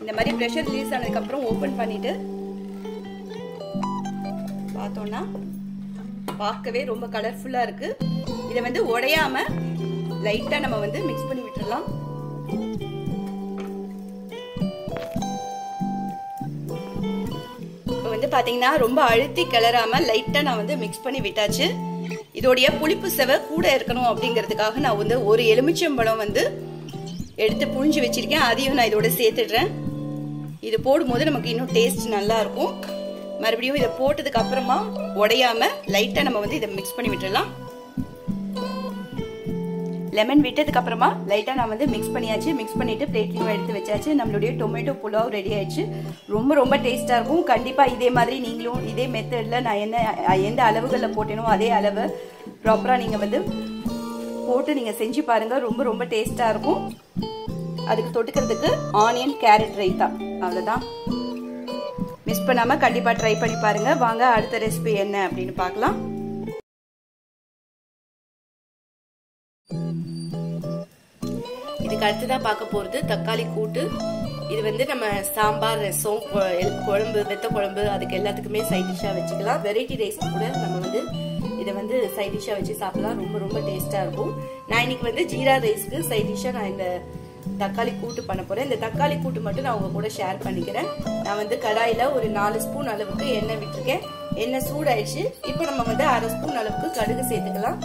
இந்த மாதிரி ப்ரெஷர் ரிலீஸ் ஆனதுக்கு அப்புறம் ஓபன் பண்ணிட்டு பார்த்தோம்னா பார்க்கவே ரொம்ப கலர்ஃபுல்லா இருக்கு. இதை வந்து உடையாம லைட்டா நம்ம வந்து மிக்ஸ் பண்ணி விட்டுறலாம். இப்போ வந்து பாத்தீங்கன்னா ரொம்ப அழுத்தி கிளறாம லைட்டா நான் வந்து மிக்ஸ் பண்ணி விட்டாச்சு. இதோடைய புளிப்பு செவ கூட இருக்கணும் அப்படிங்கிறதுக்காக நான் வந்து ஒரு எலுமிச்சம்பழம் வந்து எடுத்து புழிஞ்சு வச்சிருக்கேன். அதையும் நான் இதோட சேர்த்துடுறேன். இது போடும்போது நமக்கு இன்னும் டேஸ்ட் நல்லா இருக்கும். மறுபடியும் இதை போட்டதுக்கு அப்புறமா உடையாம லைட்டா நம்ம வந்து இதை மிக்ஸ் பண்ணி விட்டுறலாம். லெமன் விட்டதுக்கு அப்புறமா லைட்டா நான் வந்து மிக்ஸ் பண்ணியாச்சு. மிக்ஸ் பண்ணிட்டு பிளேட்லயும் எடுத்து வச்சாச்சு. நம்மளுடைய டொமேட்டோ புலாவ் ரெடி ஆயிடுச்சு. ரொம்ப ரொம்ப டேஸ்டா இருக்கும். கண்டிப்பா இதே மாதிரி நீங்களும் இதே மெத்தட்ல நான் எந்த அளவுகள்ல போட்டேனோ அதே அளவு ப்ராப்பரா நீங்க வந்து போட்டு நீங்க செஞ்சு பாருங்க. ரொம்ப ரொம்ப டேஸ்டா இருக்கும். அதுக்கு தொட்டுக்கிறதுக்கு ஆனியன் கேரட் ரைத்தா. அவ்வளவுதான், மிஸ் பண்ணாம கண்டிப்பா ட்ரை பண்ணி பாருங்க. வாங்க அடுத்த ரெசிபி என்ன அப்படின்னு பார்க்கலாம். இதுக்கு அடுத்ததா பார்க்க போறது தக்காளி கூட்டு. இது வந்து நம்ம சாம்பார், ரசம், குழம்பு, வெத்த குழம்பு அதுக்கு எல்லாத்துக்குமே சைட் டிஷ்ஷா வச்சுக்கலாம். வெரைட்டி ரைஸ் கூட நம்ம வந்து இதை வந்து சைட் டிஷ்ஷா வச்சு சாப்பிடலாம். ரொம்ப ரொம்ப டேஸ்டா இருக்கும். நான் இன்னைக்கு வந்து ஜீரா ரைஸ்க்கு சைட் டிஷ்ஷா நான் இந்த தக்காளி கூட்டு பண்ண போறேன். இந்த தக்காளி கூட்டு மட்டும் நான் உங்க கூட ஷேர் பண்ணிக்கிறேன். நான் வந்து கடாயில ஒரு 4 ஸ்பூன் அளவுக்கு எண்ணெய் விட்டுருக்கேன். எண்ணெய் சூடாயிடுச்சு. இப்போ நம்ம வந்து 1/2 ஸ்பூன் அளவுக்கு கடுகு சேர்த்துக்கலாம்.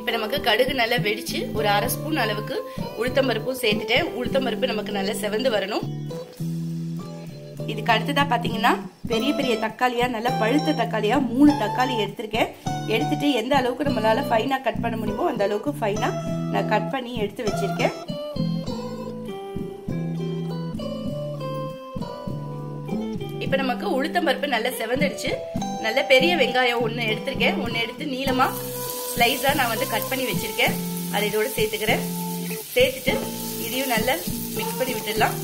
இப்ப நமக்கு கடுகு நல்லா வெடிச்சு ஒரு 1/2 ஸ்பூன் அளவுக்கு உளுத்தம்பருப்பும் சேர்த்துட்டேன். உளுத்தம்பருப்பு நமக்கு நல்லா செவந்து வரணும். இதுக்கு அடுத்ததா பாத்தீங்கன்னா பெரிய பெரிய தக்காளியா, நல்லா பழுத்த தக்காளியா 3 தக்காளி எடுத்திருக்கேன். எடுத்துட்டு எந்த அளவுக்கு நம்மளால ஃபைனா கட் பண்ண முடியுமோ அந்த அளவுக்கு ஃபைனா நான் கட் பண்ணி எடுத்து வச்சிருக்கேன். இப்ப நமக்கு உளுத்தம்பருப்பு நல்லா செவந்துடுச்சு. நல்ல பெரிய வெங்காயம் 1 எடுத்திருக்கேன். 1 எடுத்து நீளமா ஸ்லைஸா நான் வந்து கட் பண்ணி வச்சிருக்கேன். அதை இதோட சேர்த்துக்கிறேன். சேர்த்துட்டு இதையும் நல்லா மிக்ஸ் பண்ணி விட்டுடலாம்.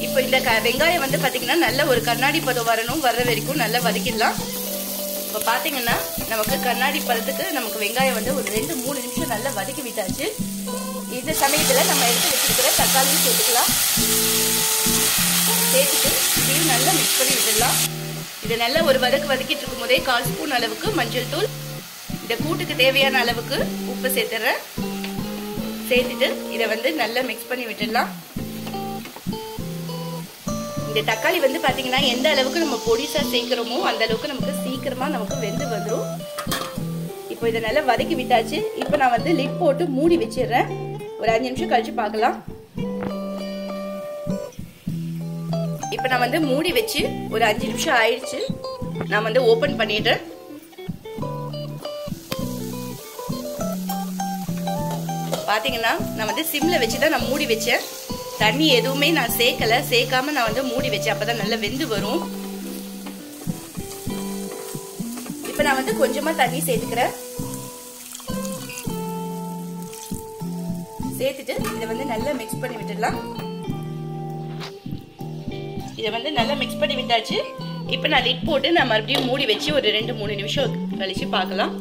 இப்போ இந்த வெங்காயம் வந்து பாத்தீங்கன்னா நல்ல ஒரு கண்ணாடி பதம் வரணும். வர்ற வரைக்கும் நல்லா வதக்கிடலாம். இப்போ பாத்தீங்கன்னா நமக்கு கண்ணாடி பதத்துக்கு நமக்கு வெங்காயம் வந்து ஒரு 2-3 நிமிஷம் நல்லா வதக்கி விட்டாச்சு. இந்த சமயத்துல நம்ம எடுத்து வச்சிருக்கிற தக்காளியும் சேர்த்துக்கலாம். சேர்த்துட்டு இதையும் நல்லா மிக்ஸ் பண்ணி விட்டுடலாம். இதை நல்லா ஒரு வதக்கிட்டு இருக்கும் போதே 1/4 ஸ்பூன் அளவுக்கு மஞ்சள் தூள், இந்த கூட்டுக்கு தேவையான அளவுக்கு உப்பு சேர்த்துறேன். சேர்த்துட்டு இதை வந்து நல்லா மிக்ஸ் பண்ணி விட்டுடலாம். இந்த தக்காளி வந்து பாத்தீங்கன்னா எந்த அளவுக்கு நம்ம பொடிசா சேர்க்கிறோமோ அந்த அளவுக்கு நமக்கு சீக்கிரமா நமக்கு வெந்து வந்துடும். இப்போ இதை நல்லா வதக்கி விட்டாச்சு. இப்போ நான் வந்து லிட் போட்டு மூடி வச்சிடுறேன். ஒரு 5 நிமிஷம் கழிச்சு பார்க்கலாம். இப்போ நான் வந்து மூடி வச்சு ஒரு 5 நிமிஷம் ஆயிடுச்சு. நான் வந்து ஓபன் பண்ணிடுறேன். பாத்தீங்கன்னா நான் வந்து சிம்ல வச்சுதான் நான் மூடி வச்சேன். தண்ணி எதுவுமே நான் சேர்க்காம நான் வந்து மூடி வச்சேன். அப்பதான் நல்லா வெந்து வரும். இப்ப நான் வந்து கொஞ்சமா தண்ணி சேர்த்துக்கிறேன். சேர்த்துட்டு இதை வந்து நல்லா மிக்ஸ் பண்ணி விட்டுடலாம். இதை வந்து நல்லா மிக்ஸ் பண்ணி விட்டாச்சு. இப்ப நான் லிட் போட்டு நான் மறுபடியும் மூடி வச்சு ஒரு 2-3 நிமிஷம் கழிச்சு பார்க்கலாம்.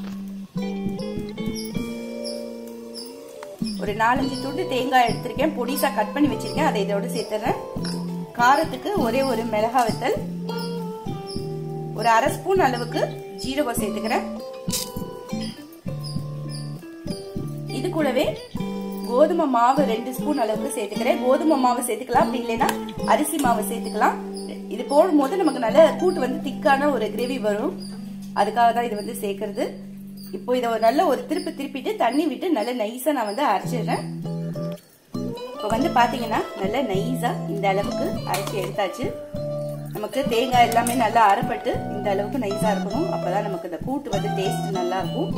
ஒரு 4-5 துண்டு தேங்காய் எடுத்திருக்கேன். பொடிசா கட் பண்ணி வச்சிருக்கேன். அதை இதோட சேர்த்துறேன். காரத்துக்கு ஒரே ஒரு மிளகாய் வத்தல், ஒரு 1/2 ஸ்பூன் அளவுக்கு ஜீரகம் சேர்த்துக்கிறேன். இது கூடவே கோதுமை மாவு 2 ஸ்பூன் அளவுக்கு சேர்த்துக்கிறேன். கோதுமை மாவு சேர்த்துக்கலாம், அப்படி இல்லைன்னா அரிசி மாவு சேர்த்துக்கலாம். இது போடும்போது நமக்கு நல்ல கூட்டு வந்து திக்கான ஒரு கிரேவி வரும். அதுக்காக தான் இது வந்து சேர்க்கறது. இப்போ இதை நல்ல ஒரு திருப்பிட்டு தண்ணி விட்டு நல்ல நைஸா நான் வந்து அரைச்சிடுறேன். இப்போ வந்து பாத்தீங்கன்னா நல்லா நைஸா இந்த அளவுக்கு அரைச்சி எடுத்தாச்சு. நமக்கு தேங்காய் எல்லாமே நல்லா அரைப்பட்டு இந்த அளவுக்கு நைஸா இருக்கணும். அப்பதான் நமக்கு இந்த கூட்டு வந்து டேஸ்ட் நல்லா இருக்கும்.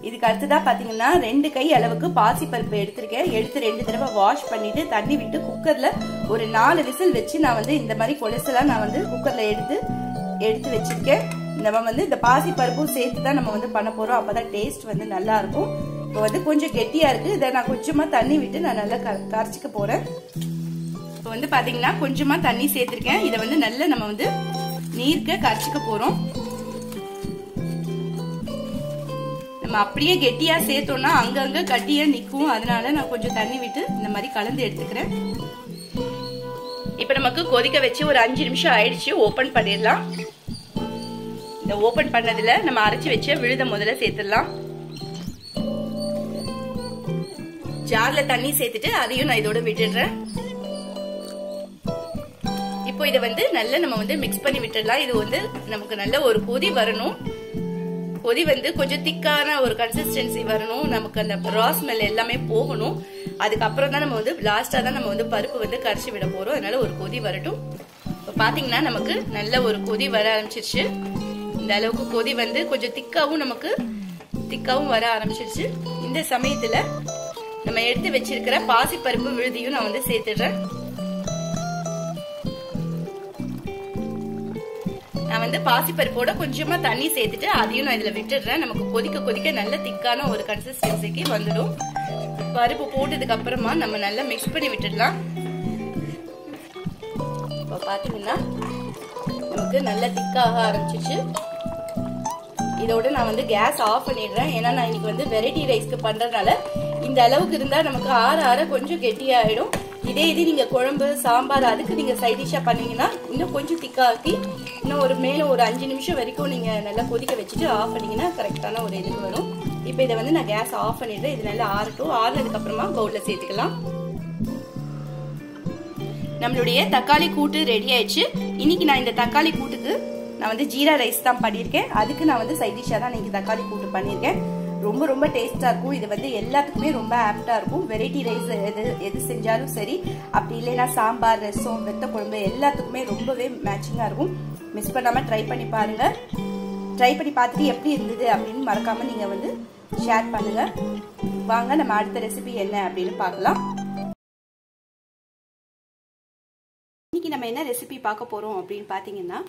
இதுக்கு அடுத்ததா பாத்தீங்கன்னா 2 கை அளவுக்கு பாசிப்பருப்பு எடுத்திருக்கேன். எடுத்து 2 தடவை வாஷ் பண்ணிட்டு தண்ணி விட்டு குக்கர்ல ஒரு 4 விசில் வச்சு நான் வந்து இந்த மாதிரி கொலசெல்லாம் நான் வந்து குக்கர்ல எடுத்து வச்சிருக்கேன். நம்ம வந்து இந்த பாசிப்பருப்பும் சேர்த்து தான் நம்ம வந்து பண்ண போறோம். அப்பதான் டேஸ்ட் வந்து நல்லா இருக்கும். இப்போ வந்து கொஞ்சம் கெட்டியா இருக்கு. இதை நான் கொஞ்சமா தண்ணி விட்டு நான் நல்லா கரைச்சிக்க போறேன். இப்போ வந்து பாத்தீங்கன்னா கொஞ்சமா தண்ணி சேர்த்திருக்கேன். இதை வந்து நல்லா நம்ம வந்து நீர்க்க கரைச்சிக்க போறோம். நம்ம அப்படியே கெட்டியா சேர்த்தோம்னா அங்கங்க கட்டியா நிக்கும். அதனால நான் கொஞ்சம் தண்ணி விட்டு இந்த மாதிரி கலந்து எடுத்துக்கிறேன். இப்ப நமக்கு கொதிக்க வச்சு ஒரு 5 நிமிஷம் ஆயிடுச்சு. ஓபன் பண்ணிடலாம். இந்த ஓபன் பண்ணதுல நம்ம அரைச்சு வச்ச விழுத முதல்ல சேர்த்துடலாம். ஜார்ல தண்ணி சேர்த்துட்டு அதையும் நான் இதோட விட்டுடுறேன். இப்போ இதை வந்து நல்லா நம்ம வந்து மிக்ஸ் பண்ணி விட்டுடலாம். இது வந்து நமக்கு நல்ல ஒரு கொதி வரணும். கொதி வந்து கொஞ்சம் திக்கான ஒரு கன்சிஸ்டன்சி வரணும். நமக்கு அந்த ரா ஸ்மெல் எல்லாமே போகணும். அதுக்கப்புறம் தான் நம்ம வந்து லாஸ்டா தான் நம்ம வந்து பருப்பு வந்து கரைச்சி விட போறோம். அதனால ஒரு கொதி வரட்டும். இப்போ பாத்தீங்கன்னா நமக்கு நல்ல ஒரு கொதி வர ஆரம்பிச்சிருச்சு. இந்த அளவுக்கு கொதி வந்து கொஞ்சம் திக்காவும் வர ஆரம்பிச்சிருச்சு. இந்த சமயத்துல நம்ம எடுத்து வச்சிருக்கிற பாசிப்பருப்பு விழுதியும் நான் வந்து சேர்த்துடுறேன். நான் வந்து பாசிப்பருப்போட கொஞ்சமா தண்ணி சேர்த்துட்டு அதையும் நான் இதுல விட்டுடுறேன். நமக்கு கொதிக்க கொதிக்க நல்ல திக்கான ஒரு கன்சிஸ்டன்சிக்கு வந்துடும். பருப்பு போட்டதுக்கு அப்புறமா நம்ம நல்லா மிக்ஸ் பண்ணி விட்டுடலாம். இப்போ பாத்தீங்கன்னா நமக்கு நல்லா திக்காக ஆரம்பிச்சிச்சு. இதோட நான் வந்து கேஸ் ஆஃப் பண்ணிடுறேன். ஏன்னா நான் இன்னைக்கு வந்து வெரைட்டி ரைஸ்க்கு பண்றதுனால இந்த அளவுக்கு இருந்தா நமக்கு ஆற கொஞ்சம் கெட்டியாயிடும். இதே இது நீங்க குழம்பு சாம்பார் அதுக்கு நீங்க சைட் டிஷ்ஷா பண்ணீங்கன்னா இன்னும் கொஞ்சம் திக்காக்கி இன்னும் ஒரு மேல ஒரு 5 நிமிஷம் வரைக்கும் நீங்க நல்லா கொதிக்க வச்சுட்டு ஆஃப் பண்ணீங்கன்னா கரெக்டான ஒரு இதுக்கு வரும். இப்போ இதை வந்து நான் கேஸ் ஆஃப் பண்ணிடுறேன். இது நல்லா ஆறட்டும். ஆறுனதுக்கு அப்புறமா பவுல்ல சேர்த்துக்கலாம். நம்மளுடைய தக்காளி கூட்டு ரெடி ஆயிடுச்சு. இன்னைக்கு நான் இந்த தக்காளி கூட்டுக்கு நான் வந்து ஜீரா ரைஸ் தான் பண்ணியிருக்கேன். அதுக்கு நான் வந்து சைட் டிஷ்ஷா தான் இன்னைக்கு தக்காளி கூட்டு பண்ணியிருக்கேன். ரொம்ப ரொம்ப டேஸ்டா இருக்கும். இது வந்து எல்லாத்துக்குமே ரொம்ப ஆப்டா இருக்கும். வெரைட்டி ரைஸ் எது செஞ்சாலும் சரி, அப்படி இல்லைன்னா சாம்பார், ரசம், வெத்த குழம்பு எல்லாத்துக்குமே ரொம்பவே மேட்சிங்கா இருக்கும். மிஸ் பண்ணாம ட்ரை பண்ணி பாருங்க. ட்ரை பண்ணி பார்த்துட்டு எப்படி இருந்தது அப்படின்னு மறக்காம நீங்க வந்து ஷேர் பண்ணுங்க. வாங்க நம்ம அடுத்த ரெசிபி என்ன அப்படின்னு பார்க்கலாம். இன்னைக்கு நம்ம என்ன ரெசிபி பார்க்க போறோம் அப்படின்னு பாத்தீங்கன்னா,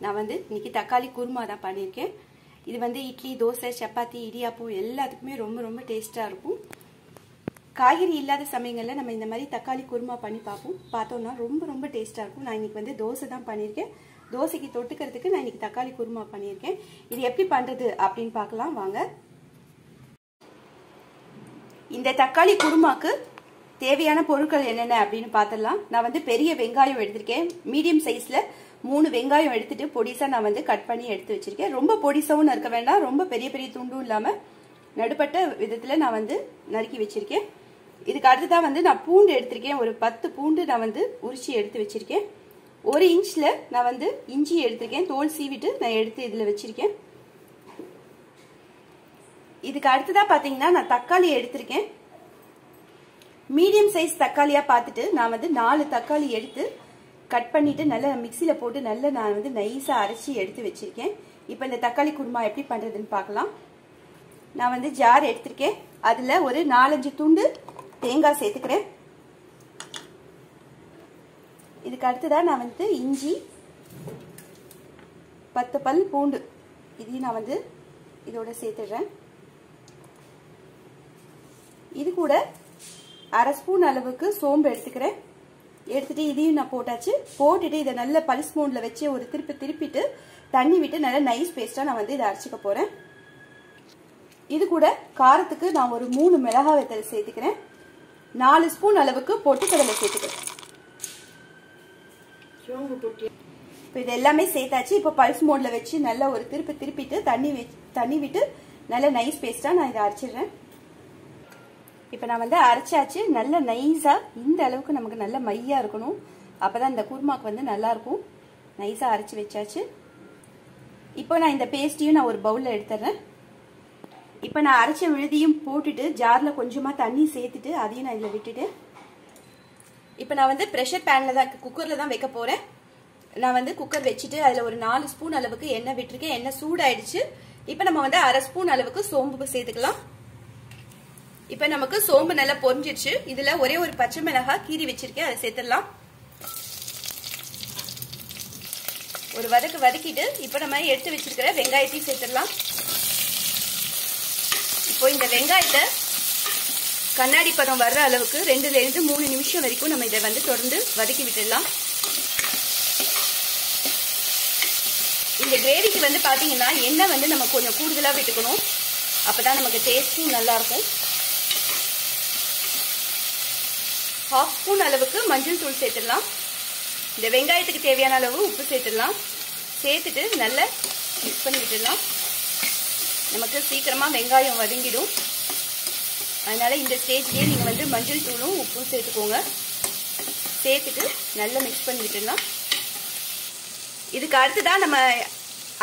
நான் வந்து இன்னைக்கு தக்காளி குருமா தான் பண்ணியிருக்கேன். இது வந்து இட்லி, தோசை, சப்பாத்தி, இடியாப்பம் எல்லாத்துக்குமே ரொம்ப ரொம்ப டேஸ்டா இருக்கும். காய்கறி இல்லாத சமயங்கள்ல நம்ம இந்த மாதிரி தக்காளி குருமா பண்ணி பார்த்தோம்னா ரொம்ப ரொம்ப டேஸ்டா இருக்கும். நான் இன்னைக்கு வந்து தோசை தான் பண்ணியிருக்கேன். தோசைக்கு தொட்டுக்கிறதுக்கு நான் இன்னைக்கு தக்காளி குருமா பண்ணியிருக்கேன். இது எப்படி பண்றது அப்படின்னு பார்க்கலாம் வாங்க. இந்த தக்காளி குருமாக்கு தேவையான பொருட்கள் என்னென்ன அப்படின்னு பார்த்துடலாம். நான் வந்து பெரிய வெங்காயம் எடுத்திருக்கேன். மீடியம் சைஸ்ல 3 வெங்காயம் எடுத்துட்டு பொடிசா நான் வந்து கட் பண்ணி எடுத்து வச்சிருக்கேன். ரொம்ப பொடிசாவும் நறுக்க வேண்டாம், ரொம்ப பெரிய பெரிய துண்டும் இல்லாம நடுப்பட்ட விதத்துல நான் வந்து நறுக்கி வச்சிருக்கேன். இதுக்கு அடுத்ததான் வந்து நான் பூண்டு எடுத்திருக்கேன். ஒரு 10 பூண்டு நான் வந்து உரிச்சி எடுத்து வச்சிருக்கேன். 1 இன்ச்ல நான் வந்து இஞ்சி எடுத்திருக்கேன். தோல் சீவிட்டு நான் எடுத்து இதுல வச்சிருக்கேன். இதுக்கு அடுத்ததா பாத்தீங்கன்னா நான் தக்காளி எடுத்திருக்கேன். மீடியம் சைஸ் தக்காளியா பார்த்துட்டு நான் வந்து 4 தக்காளி எடுத்து கட் பண்ணிட்டு நல்லா மிக்சியில போட்டு நல்லா நான் வந்து நைஸா அரைச்சி எடுத்து வச்சிருக்கேன். இப்போ இந்த தக்காளி குருமா எப்படி பண்றதுன்னு பார்க்கலாம். நான் வந்து ஜார் எடுத்திருக்கேன். அதுல ஒரு 4-5 துண்டு தேங்காய் சேர்த்துக்கிறேன். இதுக்கு அடுத்ததா நான் வந்து இஞ்சி, 10 பல் பூண்டு இதையும் நான் வந்து இதோட சேர்த்துடுறேன். இது கூட 1/2 ஸ்பூன் அளவுக்கு சோம்பு எடுத்துக்கிறேன். எடுத்துட்டு இதையும் நான் போட்டாச்சு. போட்டுட்டு இதை நல்ல பல்ஸ் மோட்ல வச்சு ஒரு திருப்பிட்டு தண்ணி விட்டு நல்லா நைஸ் பேஸ்டா நான் வந்து இதை அரைச்சிக்க போறேன். இது கூட காரத்துக்கு நான் ஒரு 3 மிளகாய் வத்தல் சேர்த்துக்கிறேன். 4 ஸ்பூன் அளவுக்கு பொட்டுக்கடலை சேர்த்துக்கிறேன். இப்போ இது எல்லாமே சேர்த்தாச்சு. இப்போ பல்ஸ் மோட்ல வச்சு நல்லா ஒரு திருப்பிட்டு தண்ணி விட்டு நல்லா நைஸ் பேஸ்டா நான் இதை அரைச்சிடுறேன். இப்போ நான் வந்து அரைச்சாச்சு. நல்ல நைஸா இந்த அளவுக்கு நமக்கு நல்ல மையா இருக்கணும். அப்பதான் இந்த குருமாக்கு வந்து நல்லா இருக்கும். நைஸா அரைச்சி வச்சாச்சு. இப்போ நான் இந்த பேஸ்டையும் நான் ஒரு பவுல்ல எடுத்துறேன். இப்போ நான் அரைச்ச விழுதியும் போட்டுட்டு ஜாரில் கொஞ்சமாக தண்ணி சேர்த்துட்டு அதையும் நான் இதில் விட்டுட்டு இப்போ நான் வந்து ப்ரெஷர் பேனில் தான் குக்கரில் தான் வைக்க போகிறேன். நான் வந்து குக்கர் வச்சுட்டு அதில் ஒரு 4 ஸ்பூன் அளவுக்கு எண்ணெய் விட்டுருக்கேன். எண்ணெய் சூடாயிடுச்சு. இப்போ நம்ம வந்து 1/2 ஸ்பூன் அளவுக்கு சோம்பு சேர்த்துக்கலாம். இப்போ நமக்கு சோம்பு நல்லா பொரிஞ்சிடுச்சு. இதில் ஒரே ஒரு பச்சை மிளகாய் கீறி வச்சிருக்கேன், அதை சேர்த்துடலாம். ஒரு வதக்கிட்டு இப்போ நம்ம எடுத்து வச்சிருக்கிற வெங்காயத்தையும் சேர்த்துடலாம். இப்போ இந்த வெங்காயத்தை கண்ணாடி பதம் வர்ற அளவுக்கு 2 to 3 நிமிஷம் வரைக்கும் நம்ம இதை வந்து தொடர்ந்து வதக்கி விட்டுடலாம். இந்த கிரேவிக்கு வந்து பாத்தீங்கன்னா எண்ணெய் வந்து நம்ம கொஞ்சம் கூடுதலா விட்டுக்கணும். அப்பதான் நமக்கு டேஸ்டும் நல்லா இருக்கும். 1/2 ஸ்பூன் அளவுக்கு மஞ்சள் தூள் சேர்த்துடலாம். இந்த வெங்காயத்துக்கு தேவையான அளவு உப்பு சேர்த்துடலாம். சேர்த்துட்டு நல்லா மிக்ஸ் பண்ணி விட்டுடலாம். நமக்கு சீக்கிரமா வெங்காயம் வதங்கிடும். அதனால இந்த ஸ்டேஜ்லயே நீங்க வந்து மஞ்சள் தூளும் உப்பும் சேர்த்துக்கோங்க. சேர்த்துட்டு நல்லா மிக்ஸ் பண்ணி விட்டுடலாம். இதுக்கு அடுத்துதான் நம்ம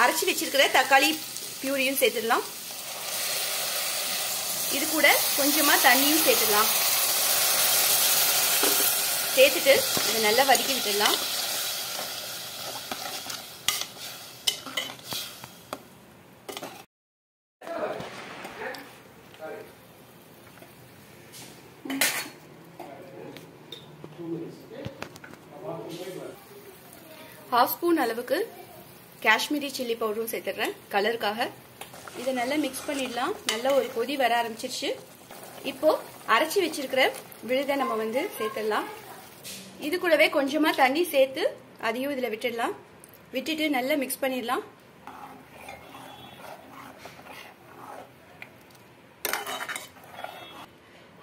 அரைச்சி வச்சிருக்கிற தக்காளி பியூரியும் சேர்த்துடலாம். இது கூட கொஞ்சமா தண்ணியும் சேர்த்துடலாம். சேர்த்துட்டு இதை நல்லா வதக்கி விட்டுடலாம். ½ ஸ்பூன் அளவுக்கு காஷ்மீரி சில்லி பவுடரும் சேர்த்துடுறேன் கலருக்காக. இதை நல்லா மிக்ஸ் பண்ணிடலாம். நல்லா ஒரு கொதி வர ஆரம்பிச்சிருச்சு. இப்போ அரைச்சி வச்சிருக்கிற விழுதை நம்ம வந்து சேர்த்துடலாம். இது கூடவே கொஞ்சமா தண்ணி சேர்த்து அதையும் இதுல விட்டுடலாம். விட்டுட்டு நல்லா மிக்ஸ் பண்ணிடலாம்.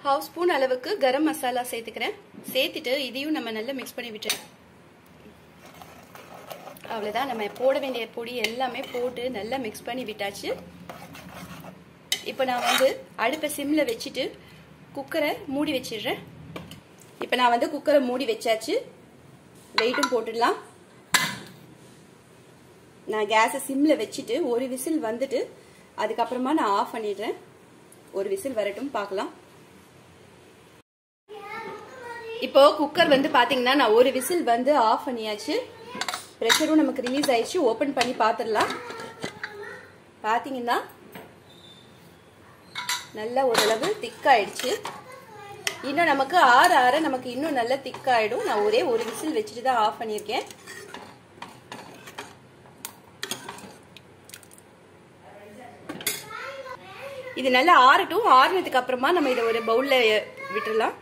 ½ ஸ்பூன் அளவுக்கு கரம் மசாலா சேர்த்துக்கிறேன். சேர்த்துட்டு இதையும் நம்ம நல்லா மிக்ஸ் பண்ணி விட்டுறோம். அவ்வளவுதான், நம்ம போட வேண்டிய பொடி எல்லாமே போட்டு நல்லா மிக்ஸ் பண்ணி விட்டாச்சு. இப்போ நான் வந்து அடுப்பை சிம்ல வச்சுட்டு குக்கரை மூடி வச்சிடுறேன். இப்போ நான் வந்து குக்கரை மூடி வச்சாச்சு. வெயிட்டும் போட்டுடலாம். நான் கேஸை சிம்ல வச்சுட்டு ஒரு விசில் வந்துட்டு அதுக்கப்புறமா நான் ஆஃப் பண்ணிடுறேன். ஒரு விசில் வரட்டும், பார்க்கலாம். இப்போ குக்கர் வந்து பாத்தீங்கன்னா நான் ஒரு விசில் வந்து ஆஃப் பண்ணியாச்சு. பிரஷரும் நமக்கு ரிலீஸ் ஆயிடுச்சு. ஓபன் பண்ணி பார்த்துடலாம். பாத்தீங்கன்னா நல்லா ஓரளவு திக்காயிடுச்சு. இன்னும் நமக்கு ஆற நமக்கு இன்னும் நல்லா திக்காயிடும். நான் ஒரே ஒரு விசில் வச்சுட்டு தான் ஆஃப் பண்ணியிருக்கேன். இது நல்லா ஆறட்டும். ஆறுனதுக்கு அப்புறமா நம்ம இதை ஒரு பவுல்ல விட்டுடலாம்.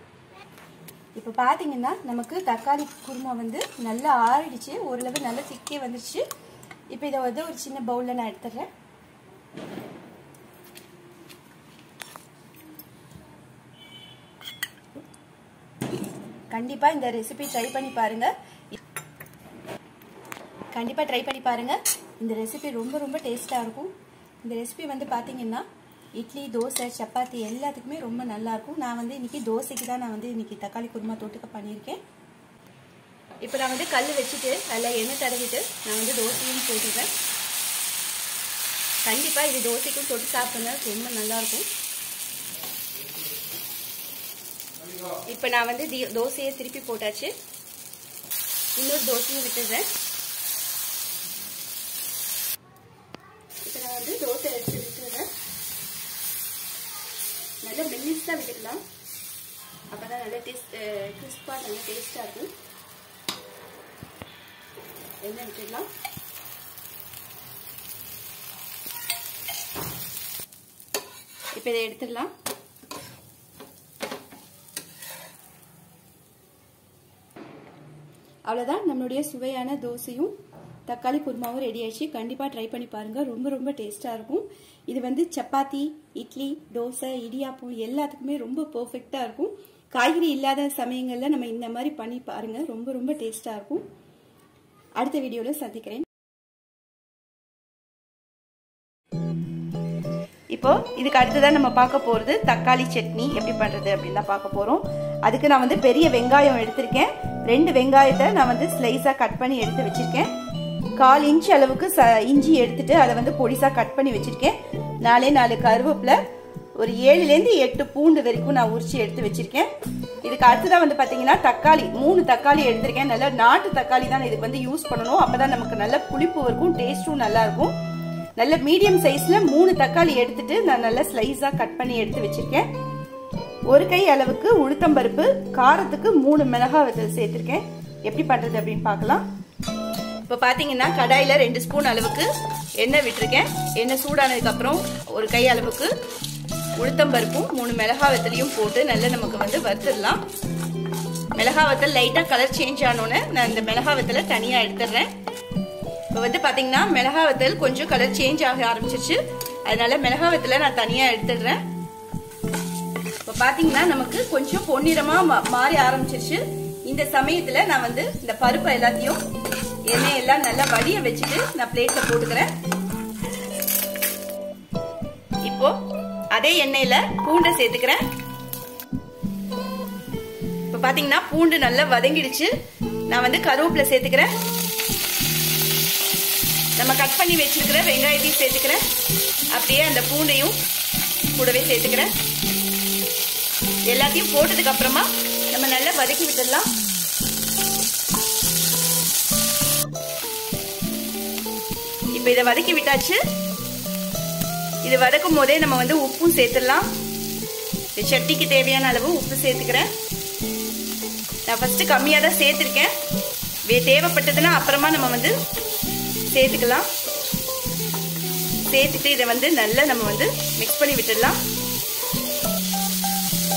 இப்போ பாத்தீங்கன்னா நமக்கு தக்காளி குருமா வந்து நல்லா ஆறிடுச்சு. ஓரளவு நல்லா திக்கே வந்துருச்சு. இப்போ இதை வந்து ஒரு சின்ன பவுல்ல நான் எடுத்துறேன். கண்டிப்பா இந்த ரெசிபி ட்ரை பண்ணி பாருங்க. இந்த ரெசிபி ரொம்ப ரொம்ப டேஸ்டா இருக்கும். இந்த ரெசிபி வந்து பாத்தீங்கன்னா இட்லி, தோசை, சப்பாத்தி எல்லாத்துக்குமே ரொம்ப நல்லா இருக்கும். நான் வந்து இன்னைக்கு தோசைக்கு தான் நான் வந்து இன்னைக்கு தக்காளி குருமா தொட்டுக்க பண்ணியிருக்கேன். இப்போ நான் வந்து கல் வச்சுட்டு அதில் எண்ணெய் தடவிட்டு நான் வந்து தோசையும் போட்டுக்கிறேன். கண்டிப்பாக இது தோசைக்கும் தொட்டு சாப்பிடுங்க, ரொம்ப நல்லா இருக்கும். இப்போ நான் வந்து தோசையை திருப்பி போட்டாச்சு. இன்னொரு தோசையும் விட்டுடுறேன். இப்போ நான் வந்து தோசை எடுத்து விட்டுறேன். நல்லா மெல்லிஸா விட்டுக்கலாம். அப்பதான் நல்லா கிறிஸ்பா நல்லா டேஸ்டா இருக்கும். எண்ணெய் விட்டுடலாம். இப்ப இதை எடுத்துடலாம். அவ்வளவுதான், நம்மளுடைய சுவையான தோசையும் தக்காளி குருமாவும் ரெடி ஆயிடுச்சு. கண்டிப்பா ட்ரை பண்ணி பாருங்க, ரொம்ப ரொம்ப டேஸ்டா இருக்கும். இது வந்து சப்பாத்தி, இட்லி, தோசை, இடியாப்பம் எல்லாத்துக்குமே ரொம்ப பெர்ஃபெக்டா இருக்கும். காய்கறி இல்லாத சமயங்கள்ல நம்ம இந்த மாதிரி பண்ணி பாருங்க, ரொம்ப ரொம்ப டேஸ்டா இருக்கும். அடுத்த வீடியோல சந்திக்கிறேன். இப்போ இதுக்கு அடுத்ததான் நம்ம பார்க்க போறது தக்காளி சட்னி எப்படி பண்றது அப்படின்னு தான் பார்க்க போறோம். அதுக்கு நான் வந்து பெரிய வெங்காயம் எடுத்திருக்கேன். 2 வெங்காயத்தை நான் வந்து ஸ்லைஸா கட் பண்ணி எடுத்து வச்சிருக்கேன். 1/4 இன்ச் அளவுக்கு இஞ்சி எடுத்துட்டு அதை வந்து பொடிசா கட் பண்ணி வச்சிருக்கேன். 4 கருவேப்பிலை, ஒரு 7லேருந்து 8 பூண்டு வரைக்கும் நான் உரிச்சு எடுத்து வச்சிருக்கேன். இதுக்கு அடுத்ததா வந்து பாத்தீங்கன்னா தக்காளி 3 தக்காளி எடுத்திருக்கேன். நல்ல நாட்டு தக்காளி தான் இதுக்கு வந்து யூஸ் பண்ணணும். அப்பதான் நமக்கு நல்ல புளிப்பு இருக்கும், டேஸ்டும் நல்லா இருக்கும். நல்ல மீடியம் சைஸ்ல 3 தக்காளி எடுத்துட்டு நான் நல்ல ஸ்லைஸா கட் பண்ணி எடுத்து வச்சிருக்கேன். ஒரு கை அளவுக்கு உளுத்தம்பருப்பு, காரத்துக்கு 3 மிளகாய் வத்தல் சேர்த்திருக்கேன். எப்படி பண்றது அப்படின்னு பார்க்கலாம். இப்போ பாத்தீங்கன்னா கடாயில 2 ஸ்பூன் அளவுக்கு எண்ணெய் விட்டுருக்கேன். எண்ணெய் சூடானதுக்கு அப்புறம் ஒரு கை அளவுக்கு உளுத்தம்பருப்பும் 3 மிளகாய் வத்தலையும் போட்டு நல்லா நமக்கு வந்து வறுத்துடலாம். மிளகாய் வத்தல் லைட்டா கலர் சேஞ்ச் ஆனோன்னு நான் இந்த மிளகாய் வத்தலை தனியா எடுத்துடுறேன். இப்போ வந்து பாத்தீங்கன்னா மிளகாய் வத்தல் கொஞ்சம் கலர் சேஞ்ச் ஆக ஆரம்பிச்சிருச்சு. அதனால மிளகாய் வத்தலை நான் தனியா எடுத்துடுறேன். இப்போ பாத்தீங்கன்னா நமக்கு கொஞ்சம் பொன்னிறமா மாறி ஆரம்பிச்சிருச்சு. இந்த சமயத்துல நான் வந்து இந்த பருப்பை எல்லாத்தையும் எண்ணெய் எல்லாம் நல்லா வடிய வச்சுட்டு நான் பிளேட்ல போட்டுக்கிறேன். இப்போ அதே எண்ணெயில பூண்டை சேர்த்துக்கிறேன். இப்ப பாத்தீங்கன்னா பூண்டு நல்லா வதங்கிடுச்சு. நான் வந்து கருவேப்பிலை சேர்த்துக்கிறேன். நம்ம கட் பண்ணி வச்சிருக்கிற வெங்காயத்தையும் சேர்த்துக்கிறேன். அப்படியே அந்த பூண்டையும் கூடவே சேர்த்துக்கிறேன். எல்லாத்தையும் போட்டதுக்கு அப்புறமா நம்ம நல்லா வதக்கி விட்டுடலாம். இப்ப இதை வதக்கி விட்டாச்சு. இது வதக்கும் போதே நம்ம வந்து உப்பும் சேர்த்துடலாம். சட்னிக்கு தேவையான அளவு உப்பு சேர்த்துக்கிறேன். நான் ஃபர்ஸ்ட் கம்மியா தான் சேர்த்திருக்கேன். தேவைப்பட்டதுன்னா அப்புறமா நம்ம வந்து சேர்த்துக்கலாம். சேர்த்துட்டு இதை வந்து நல்லா நம்ம வந்து மிக்ஸ் பண்ணி விட்டுடலாம்.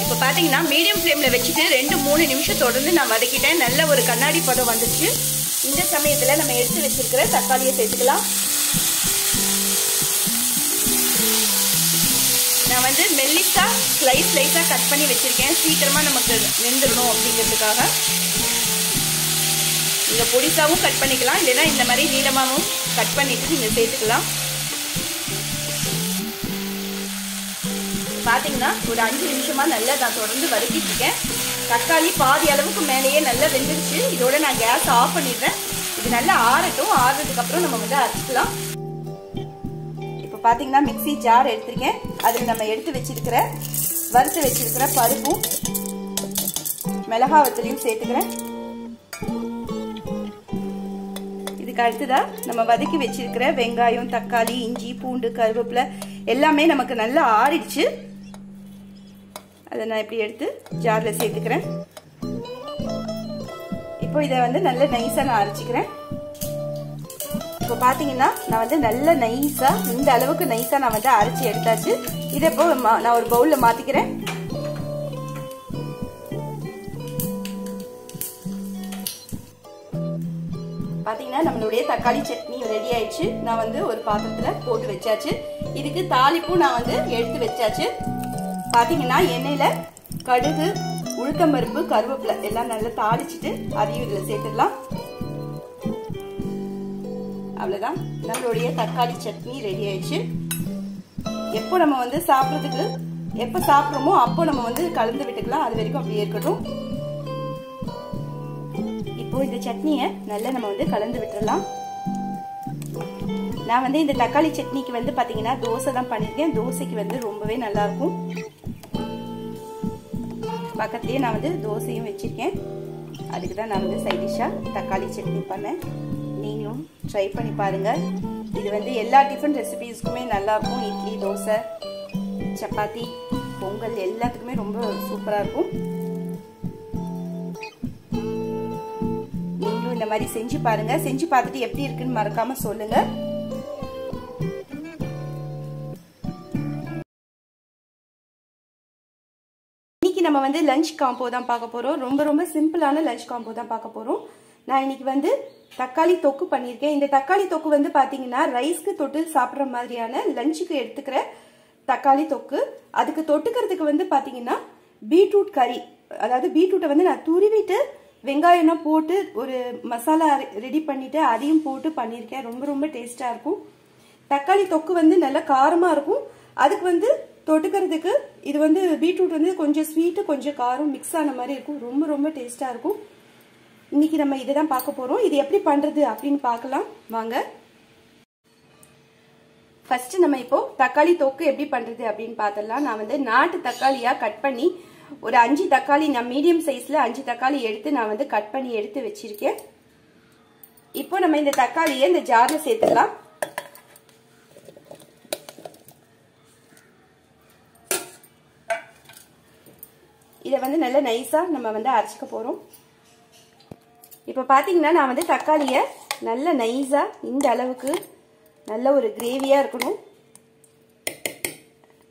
இப்ப பாத்தீங்கன்னா மீடியம் ஃப்ளேம்ல வச்சுட்டு 2-3 நிமிஷம் தொடர்ந்து நான் வதக்கிட்டேன். நல்ல ஒரு கண்ணாடி பதம் வந்துச்சு. இந்த சமயத்துல நம்ம எடுத்து வச்சிருக்கிற தக்காளியை சேர்த்துக்கலாம். நான் வந்து மெல்லிசா ஸ்லைஸா கட் பண்ணி வச்சிருக்கேன். சீக்கிரமா நமக்கு வெந்துடணும் அப்படிங்கிறதுக்காக. நீங்க பொடிசாவும் கட் பண்ணிக்கலாம், இல்லைன்னா இந்த மாதிரி நீளமாவும் கட் பண்ணிட்டு நீங்க சேர்த்துக்கலாம். பாத்தீங்கன்னா ஒரு 5 நிமிஷமா நல்லா நான் தொடர்ந்து வதக்கிட்டு இருக்கேன். தக்காளி பாதி அளவுக்கு மேலேயே நல்லா வெந்துருச்சு. இதோட நான் கேஸ் ஆஃப் பண்ணிடுறேன். இது நல்லா ஆறட்டும். ஆறுறதுக்கு அப்புறம் நம்ம வந்து அரைச்சிக்கலாம். இப்ப பாத்தீங்கன்னா மிக்ஸி ஜார் எடுத்திருக்கேன். அதுல நம்ம எடுத்து வச்சிருக்கிற வறுத்து வச்சிருக்கிற பருப்பும் மிளகாய் வத்தலையும் சேர்த்துக்கிறேன். இதுக்கு அடுத்ததா நம்ம வதக்கி வச்சிருக்கிற வெங்காயம், தக்காளி, இஞ்சி, பூண்டு, கருவேப்பிலை எல்லாமே நமக்கு நல்லா ஆறிடுச்சு. அதை நான் இப்படி எடுத்து ஜார்ல சேர்த்துக்கிறேன். இப்போ இதை வந்து நல்ல நைஸா நான் அரைச்சிக்கிறேன். இப்போ பாத்தீங்கன்னா நான் வந்து நல்ல நைஸா இந்த அளவுக்கு நைஸா நான் வந்து அரைச்சி எடுத்தாச்சு. இதை இப்போ நான் ஒரு பவுல்ல மாத்திக்கிறேன். பாத்தீங்கன்னா நம்மளுடைய தக்காளி சட்னி ரெடி ஆயிடுச்சு. நான் வந்து ஒரு பாத்திரத்துல போட்டு வச்சாச்சு. இதுக்கு தாளிப்பும் நான் வந்து எடுத்து வச்சாச்சு. பாத்தீங்கன்னா எண்ணெயில கடுகு, உளுத்தம்பருப்பு, கருவேப்பிலை எல்லாம் நல்லா தாளிச்சுட்டு அதையும் இதுல சேர்த்துடலாம். அவ்வளவுதான், நம்மளுடைய தக்காளி சட்னி ரெடி ஆயிடுச்சு. எப்போ நம்ம வந்து சாப்பிட்றதுக்கு எப்ப சாப்பிட்றோமோ அப்போ நம்ம வந்து கலந்து விட்டுக்கலாம். அது வரைக்கும் அப்படியே இருக்கட்டும். இப்போ இந்த சட்னியை நல்லா நம்ம வந்து கலந்து விட்டுறலாம். நான் வந்து இந்த தக்காளி சட்னிக்கு வந்து பாத்தீங்கன்னா தோசை தான் பண்ணிருக்கேன். தோசைக்கு வந்து ரொம்பவே நல்லா இருக்கும். பக்கத்துலயே நான் வந்து தோசையும் வச்சிருக்கேன். அதுக்கு தான் நான் வந்து சைட் டிஷ்ஷா தக்காளி சட்னி பண்ணேன். நீங்களும் ட்ரை பண்ணி பாருங்க. இது வந்து எல்லா டிஃபன் ரெசிபிஸ்க்குமே நல்லா இருக்கும். இட்லி, தோசை, சப்பாத்தி, பொங்கல் எல்லாத்துக்குமே ரொம்ப சூப்பரா இருக்கும். நீங்களும் இந்த மாதிரி செஞ்சு பாருங்க. செஞ்சு பார்த்துட்டு எப்படி இருக்குன்னு மறக்காம சொல்லுங்க. நம்ம வந்து லஞ்ச் காம்போ தான் பார்க்க போறோம். ரொம்ப சிம்பிளான லஞ்ச் காம்போ தான் பார்க்க போறோம். நான் இன்னைக்கு வந்து தக்காளி தொக்கு பண்ணியிருக்கேன். இந்த தக்காளி தொக்கு வந்து பாத்தீங்கன்னா ரைஸ்க்கு தொட்டு சாப்பிட்ற மாதிரியான லஞ்சுக்கு எடுத்துக்கிற தக்காளி தொக்கு. அதுக்கு தொட்டுக்கிறதுக்கு வந்து பாத்தீங்கன்னா பீட்ரூட் கறி, அதாவது பீட்ரூட்டை வந்து நான் துருவிட்டு வெங்காயம் போட்டு ஒரு மசாலா ரெடி பண்ணிட்டு அதையும் போட்டு பண்ணியிருக்கேன். ரொம்ப டேஸ்டா இருக்கும். தக்காளி தொக்கு வந்து நல்லா காரமா இருக்கும். அதுக்கு வந்து தொட்டுக்கிறதுக்கு இது வந்து பீட்ரூட் வந்து கொஞ்சம் ஸ்வீட்டு கொஞ்சம் காரம் மிக்ஸ் ஆன மாதிரி இருக்கும். ரொம்ப டேஸ்டா இருக்கும். இன்னைக்கு நம்ம இதை தான் பார்க்க போறோம். இது எப்படி பண்றது அப்படின்னு பார்க்கலாம் வாங்க. ஃபர்ஸ்ட் நம்ம இப்போ தக்காளி தொக்கு எப்படி பண்றது அப்படின்னு பார்த்தலாம். நான் வந்து நாட்டு தக்காளியா கட் பண்ணி ஒரு 5 தக்காளி, நான் மீடியம் சைஸ்ல 5 தக்காளி எடுத்து நான் வந்து கட் பண்ணி எடுத்து வச்சிருக்கேன். இப்போ நம்ம இந்த தக்காளியை இந்த ஜார்ல சேர்த்துக்கலாம். இதை வந்து நல்ல நைஸா நம்ம வந்து அரைச்சிக்க போறோம். இப்போ பாத்தீங்கன்னா நான் வந்து தக்காளியை நல்ல நைஸா இந்த அளவுக்கு நல்ல ஒரு கிரேவியா இருக்கணும்,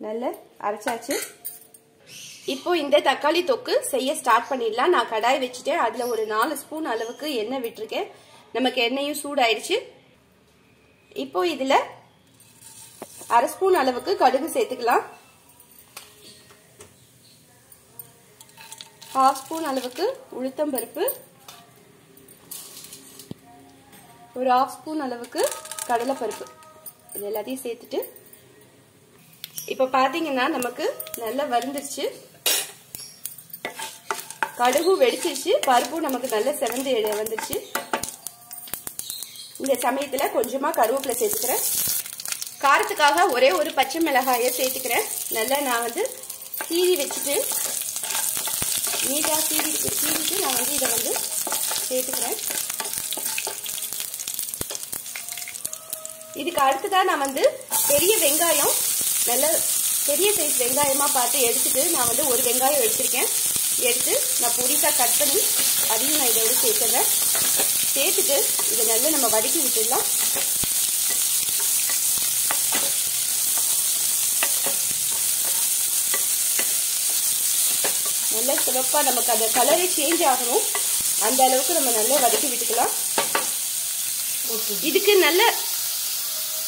நல்ல அரைச்சாச்சு. இப்போ இந்த தக்காளி தொக்கு செய்ய ஸ்டார்ட் பண்ணிடலாம். நான் கடாய் வச்சுட்டேன். அதுல ஒரு 4 ஸ்பூன் அளவுக்கு எண்ணெய் விட்டுருக்கேன். நமக்கு எண்ணெயும் சூடாயிடுச்சு. இப்போ இதுல 1/2 ஸ்பூன் அளவுக்கு கடுகு சேர்த்துக்கலாம். 1/2 ஸ்பூன் அளவுக்கு உளுத்தம் பருப்பு, ஒரு 1/2 ஸ்பூன் அளவுக்கு கடலை பருப்பு, இது எல்லாத்தையும் சேர்த்துட்டு இப்ப பாத்தீங்கன்னா நமக்கு நல்லா வறுந்துருச்சு. கடுகு வெடிச்சிருச்சு, பருப்பும் நமக்கு நல்ல செவந்து வந்துருச்சு. இந்த சமயத்துல கொஞ்சமா கருவேப்பிலை சேர்த்துக்கிறேன். காரத்துக்காக ஒரே ஒரு பச்சை மிளகாயை சேர்த்துக்கிறேன். நல்லா நான் வந்து கீறி வச்சுட்டு நீட்டா கீறிட்டு நான் வந்து இதை வந்து சேர்த்துக்கிறேன். இதுக்கு அடுத்ததான் நான் வந்து பெரிய வெங்காயம், நல்ல பெரிய சைஸ் வெங்காயமா பார்த்து எடுத்துட்டு நான் வந்து ஒரு வெங்காயம் எடுத்திருக்கேன். எடுத்து நான் பொடிசா கட் பண்ணி அதையும் நான் இதோட சேர்த்துறேன். சேர்த்துட்டு இதை நல்லா நம்ம வதக்கி விட்டுடலாம். நல்லா சிவப்பா நமக்கு அந்த கலரே சேஞ்ச் ஆகணும், அந்த அளவுக்கு நம்ம நல்லா வதக்கி விட்டுக்கலாம். இதுக்கு நல்ல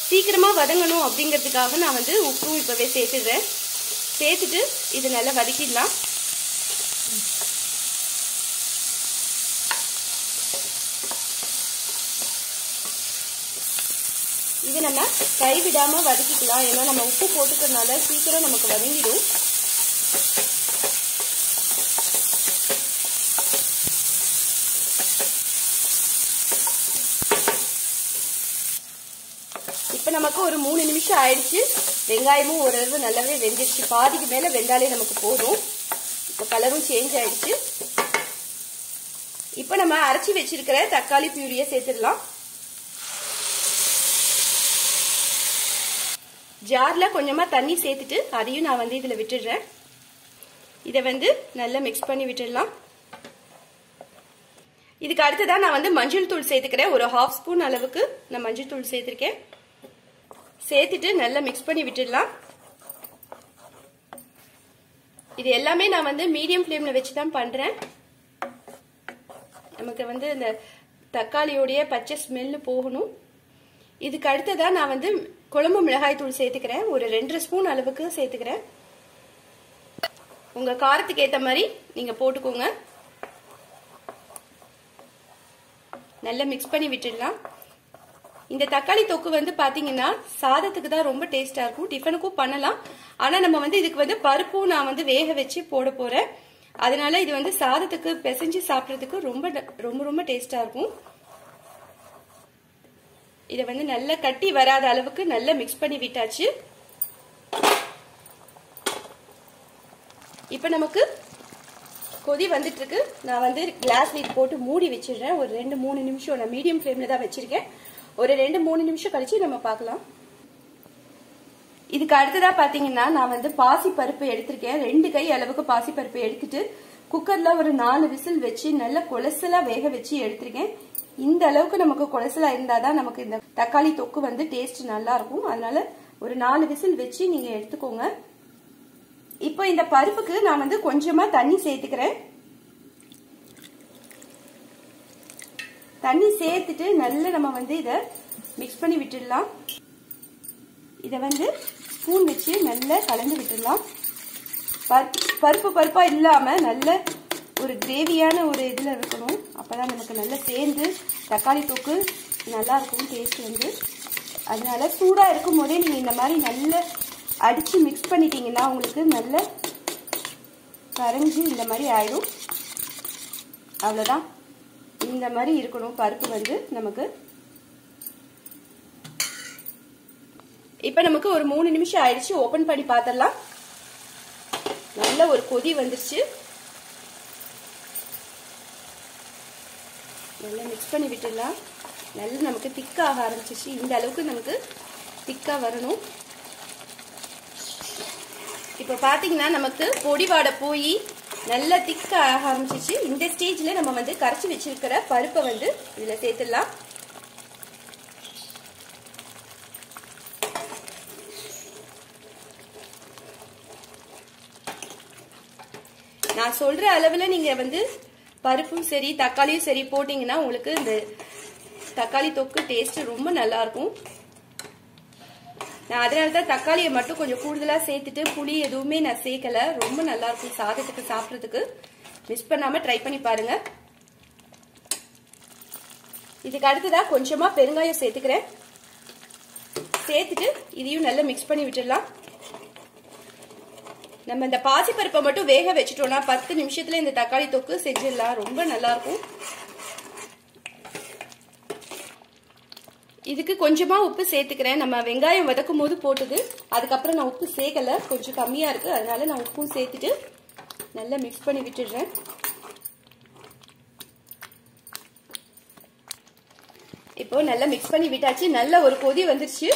சீக்கிரமா வதங்கணும் அப்படிங்கிறதுக்காக நான் வந்து உப்பும் இப்பவே சேர்த்துடுறேன். சேர்த்துட்டு இது நல்லா வதக்கிடலாம். இது நம்ம கைவிடாம வதக்கிக்கலாம், ஏன்னா நம்ம உப்பு போட்டுக்கிறதுனால சீக்கிரம் நமக்கு வதங்கிடும். இப்ப நமக்கு ஒரு 3 நிமிஷம் ஆயிடுச்சு. வெங்காயமும் ஓரளவு நல்லாவே வெந்துருச்சு. பாதிக்கு மேல வெந்தாலே நமக்கு போதும். இப்ப கலரும் சேஞ்ச் ஆயிடுச்சு. இப்ப நம்ம அரைச்சி வச்சிருக்கிற தக்காளி பியூரிய சேர்த்துடலாம். ஜார்ல கொஞ்சமா தண்ணி சேர்த்துட்டு அதையும் நான் வந்து இதுல விட்டுடுறேன். இதை வந்து நல்லா மிக்ஸ் பண்ணி விட்டுடலாம். இதுக்கு அடுத்ததான் நான் வந்து மஞ்சள் தூள் சேர்த்துக்கிறேன். ஒரு 1/2 ஸ்பூன் அளவுக்கு நான் மஞ்சள் தூள் சேர்த்திருக்கேன். சேர்த்துட்டு நல்லா மிக்ஸ் பண்ணி விட்டுடலாம். இது எல்லாமே நான் வந்து மீடியம் ஃப்ளேம்ல வச்சுதான் பண்றேன். நமக்கு வந்து இந்த தக்காளியோடைய பச்சை ஸ்மெல் போகணும். இதுக்கு அடுத்ததான் நான் வந்து குழம்பு மிளகாய் தூள் சேர்த்துக்கிறேன். ஒரு 2 ஸ்பூன் அளவுக்கு சேர்த்துக்கிறேன். உங்க காரத்துக்கு ஏத்த மாதிரி நீங்க போட்டுக்கோங்க. நல்லா மிக்ஸ் பண்ணி விட்டுடலாம். இந்த தக்காளி தொக்கு வந்து பாத்தீங்கன்னா சாதத்துக்கு தான் ரொம்ப டேஸ்டா இருக்கும். டிஃபனுக்கும் பண்ணலாம். ஆனா நம்ம வந்து இதுக்கு வந்து பருப்பும் நான் வந்து வேக வச்சு போட போறேன். அதனால இது வந்து சாதத்துக்கு பிசைஞ்சு சாப்பிட்றதுக்கு ரொம்ப ரொம்ப ரொம்ப டேஸ்டா இருக்கும். இதை வந்து நல்லா கட்டி வராத அளவுக்கு நல்லா மிக்ஸ் பண்ணி விட்டாச்சு. இப்ப நமக்கு கொதி வந்துட்டு இருக்கு. நான் வந்து கிளாஸ் லிட் போட்டு மூடி வச்சிடுறேன். ஒரு 2-3 நிமிஷம் நான் மீடியம் ஃப்ளேம்ல தான் வச்சிருக்கேன். ஒரு 2-3 நிமிஷம் கழிச்சு நம்ம பார்க்கலாம். இதுக்கு அடுத்ததா பாத்தீங்கன்னா நான் வந்து பாசி பருப்பு எடுத்திருக்கேன். 2 கை அளவுக்கு பாசி பருப்பு எடுத்துட்டு குக்கர்ல ஒரு 4 விசில் வச்சு நல்ல கொலசலா வேக வச்சு எடுத்திருக்கேன். இந்த அளவுக்கு நமக்கு கொலசலா இருந்தாதான் நமக்கு இந்த தக்காளி தொக்கு வந்து டேஸ்ட் நல்லா இருக்கும். அதனால ஒரு 4 விசில் வச்சு நீங்க எடுத்துக்கோங்க. இப்போ இந்த பருப்புக்கு நான் வந்து கொஞ்சமா தண்ணி சேர்த்துக்கிறேன். தண்ணி சேர்த்துட்டு நல்லா நம்ம வந்து இதை மிக்ஸ் பண்ணி விட்டுடலாம். இதை வந்து ஸ்பூன் வச்சு நல்லா கலந்து விட்டுடலாம். பருப்பு பருப்பா இல்லாம நல்ல ஒரு கிரேவியான ஒரு இதுல இருக்கணும். அப்பதான் நமக்கு நல்லா சேர்ந்து தக்காளி தொக்கு நல்லா இருக்கும் டேஸ்ட் வந்து. அதனால சூடா இருக்கும் போதே நீங்க இந்த மாதிரி நல்லா அடிச்சு மிக்ஸ் பண்ணிட்டீங்கன்னா உங்களுக்கு நல்ல கரைஞ்சி இந்த மாதிரி ஆயிடும். அவ்வளவுதான், இந்த மாதிரி இருக்கணும் பருப்பு வந்து நமக்கு. இப்ப நமக்கு ஒரு 3 நிமிஷம் ஆயிடுச்சு. ஓபன் பண்ணி பார்த்தறலாம். நல்ல ஒரு கொதி வந்துருச்சு. நல்லா மிக்ஸ் பண்ணி விட்டுடலாம். நல்லா நமக்கு திக்கா ஆக ஆரம்பிச்சிச்சு. இந்த அளவுக்கு நமக்கு திக்கா வரணும். இப்ப பாத்தீங்கன்னா நமக்கு பொடி வாடை போய் நல்லா திக்கா ஆக ஆரம்பிச்சிச்சு. இந்த ஸ்டேஜ்ல நம்ம வந்து கரைச்சி வச்சிருக்கிற பருப்பை வந்து இதுல சேர்த்துடலாம். நான் சொல்ற அளவுல நீங்க வந்து பருப்பும் சரி தக்காளியும் சரி போட்டீங்கன்னா உங்களுக்கு இந்த தக்காளி தொக்கு டேஸ்ட் ரொம்ப நல்லா இருக்கும். நான் அதனாலதான் தக்காளியை மட்டும் கொஞ்சம் கூடுதலா சேர்த்துட்டு புளி எதுவுமே நான் சேர்க்கல. ரொம்ப நல்லா இருக்கும் சாதத்துக்கு சாப்பிட்றதுக்கு. மிஸ் பண்ணாம ட்ரை பண்ணி பாருங்க. இதுக்கு அடுத்ததா கொஞ்சமா பெருங்காயம் சேர்த்துக்கிறேன். சேர்த்துட்டு இதையும் நல்லா மிக்ஸ் பண்ணி விட்டுடலாம். நம்ம இந்த பாசி பருப்பை மட்டும் வேக வச்சுட்டோம்னா 10 நிமிஷத்துல இந்த தக்காளி தொக்கு செஞ்சிடலாம். ரொம்ப நல்லா இருக்கும். இதுக்கு கொஞ்சமா உப்பு சேர்த்துக்கிறேன். நம்ம வெங்காயம் வதக்கும் போது போட்டது. அதுக்கப்புறம் நான் உப்பு சேர்க்கல, கொஞ்சம் கம்மியா இருக்கு. அதனால நான் உப்பும் சேர்த்துட்டு நல்லா மிக்ஸ் பண்ணி விட்டுடுறேன். இப்போ நல்லா மிக்ஸ் பண்ணி விட்டாச்சு. நல்ல ஒரு கொதி வந்துருச்சு.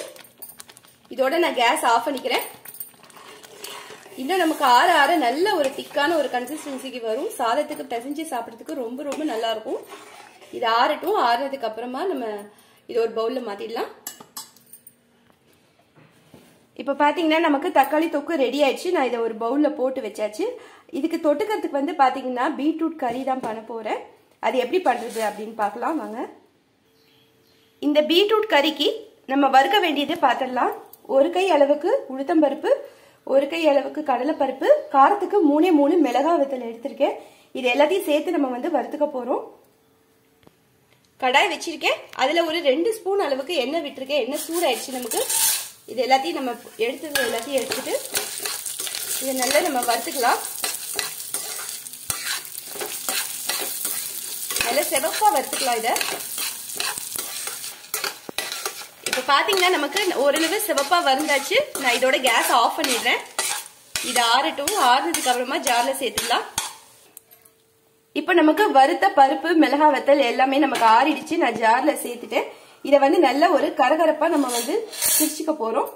இதோட நான் கேஸ் ஆஃப் பண்ணிக்கிறேன். இன்னும் நமக்கு ஆற ஆற நல்ல ஒரு திக்கான ஒரு கன்சிஸ்டன்சிக்கு வரும். சாதத்துக்கு பிசைஞ்சு சாப்பிட்றதுக்கு ரொம்ப ரொம்ப நல்லா இருக்கும். இது ஆறட்டும். ஆறுனதுக்கு அப்புறமா நம்ம இது ஒரு பவுல்ல மாத்திடலாம். இப்ப பாத்தீங்கன்னா நமக்கு தக்காளி தொக்கு ரெடி ஆயிடுச்சு. நான் இதை ஒரு பவுல்ல போட்டு வச்சாச்சு. இதுக்கு தொட்டுக்கிறதுக்கு வந்து பாத்தீங்கன்னா பீட்ரூட் கறி தான் பண்ண போறேன். அது எப்படி பண்றது அப்படின்னு பார்க்கலாம் வாங்க. இந்த பீட்ரூட் கறிக்கு நம்ம வறுக்க வேண்டியது பாத்திரலாம். ஒரு கை அளவுக்கு உளுத்தம்பருப்பு, ஒரு கை அளவுக்கு கடலைப்பருப்பு, காரத்துக்கு 3 மிளகாய் வத்தல் எடுத்திருக்கேன். இது எல்லாத்தையும் சேர்த்து நம்ம வந்து வறுத்துக்க போறோம். கடாய் வச்சிருக்கேன். அதுல ஒரு 2 ஸ்பூன் அளவுக்கு எண்ணெய் விட்டுருக்கேன். எண்ணெய் சூடாயிடுச்சு நமக்கு. இது எல்லாத்தையும் நம்ம எல்லாத்தையும் எடுத்துட்டு இதை நல்லா நம்ம வறுத்துக்கலாம். நல்லா செவப்பா வறுத்துக்கலாம் இதை. இப்ப பாத்தீங்கன்னா நமக்கு ஓரளவு சிவப்பா வந்தாச்சு. நான் இதோட கேஸ் ஆஃப் பண்ணிடுறேன். இது ஆறட்டும். ஆறுனதுக்கு அப்புறமா ஜார்ல சேர்த்துக்கலாம். இப்ப நமக்கு வறுத்த பருப்பு, மிளகாய் வத்தல் எல்லாமே நமக்கு ஆறிடுச்சு. நான் ஜார்ல சேர்த்துட்டேன். இதை வந்து நல்ல ஒரு கரகரப்பா நம்ம வந்து திரிச்சுக்க போறோம்.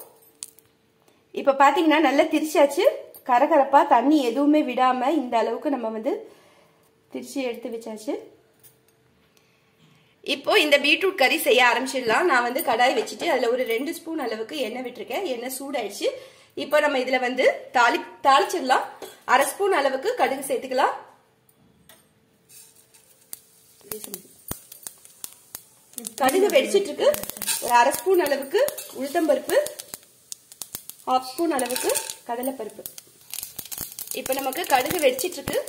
இப்ப பாத்தீங்கன்னா நல்லா திரிச்சாச்சு. கரகரப்பா தண்ணி எதுவுமே விடாம இந்த அளவுக்கு நம்ம வந்து திரிச்சு எடுத்து வச்சாச்சு. இப்போ இந்த பீட்ரூட் கறி செய்ய ஆரம்பிச்சிடலாம். நான் வந்து கடாய் வச்சுட்டு அதுல ஒரு 2 ஸ்பூன் அளவுக்கு எண்ணெய் விட்டுருக்கேன். எண்ணெய் சூடாயிடுச்சு. இப்போ நம்ம இதுல வந்து தாளிச்சிடலாம். 1/2 ஸ்பூன் அளவுக்கு கடுகு சேர்த்துக்கலாம். கடுகு வெடிச்சிட்டு இருக்கு. ஒரு 1/2 ஸ்பூன் அளவுக்கு உளுத்தம்பருப்பு, 1/2 ஸ்பூன் அளவுக்கு கடலைப்பருப்பு. இப்ப நமக்கு கடுகு வெடிச்சிட்டு இருக்கு.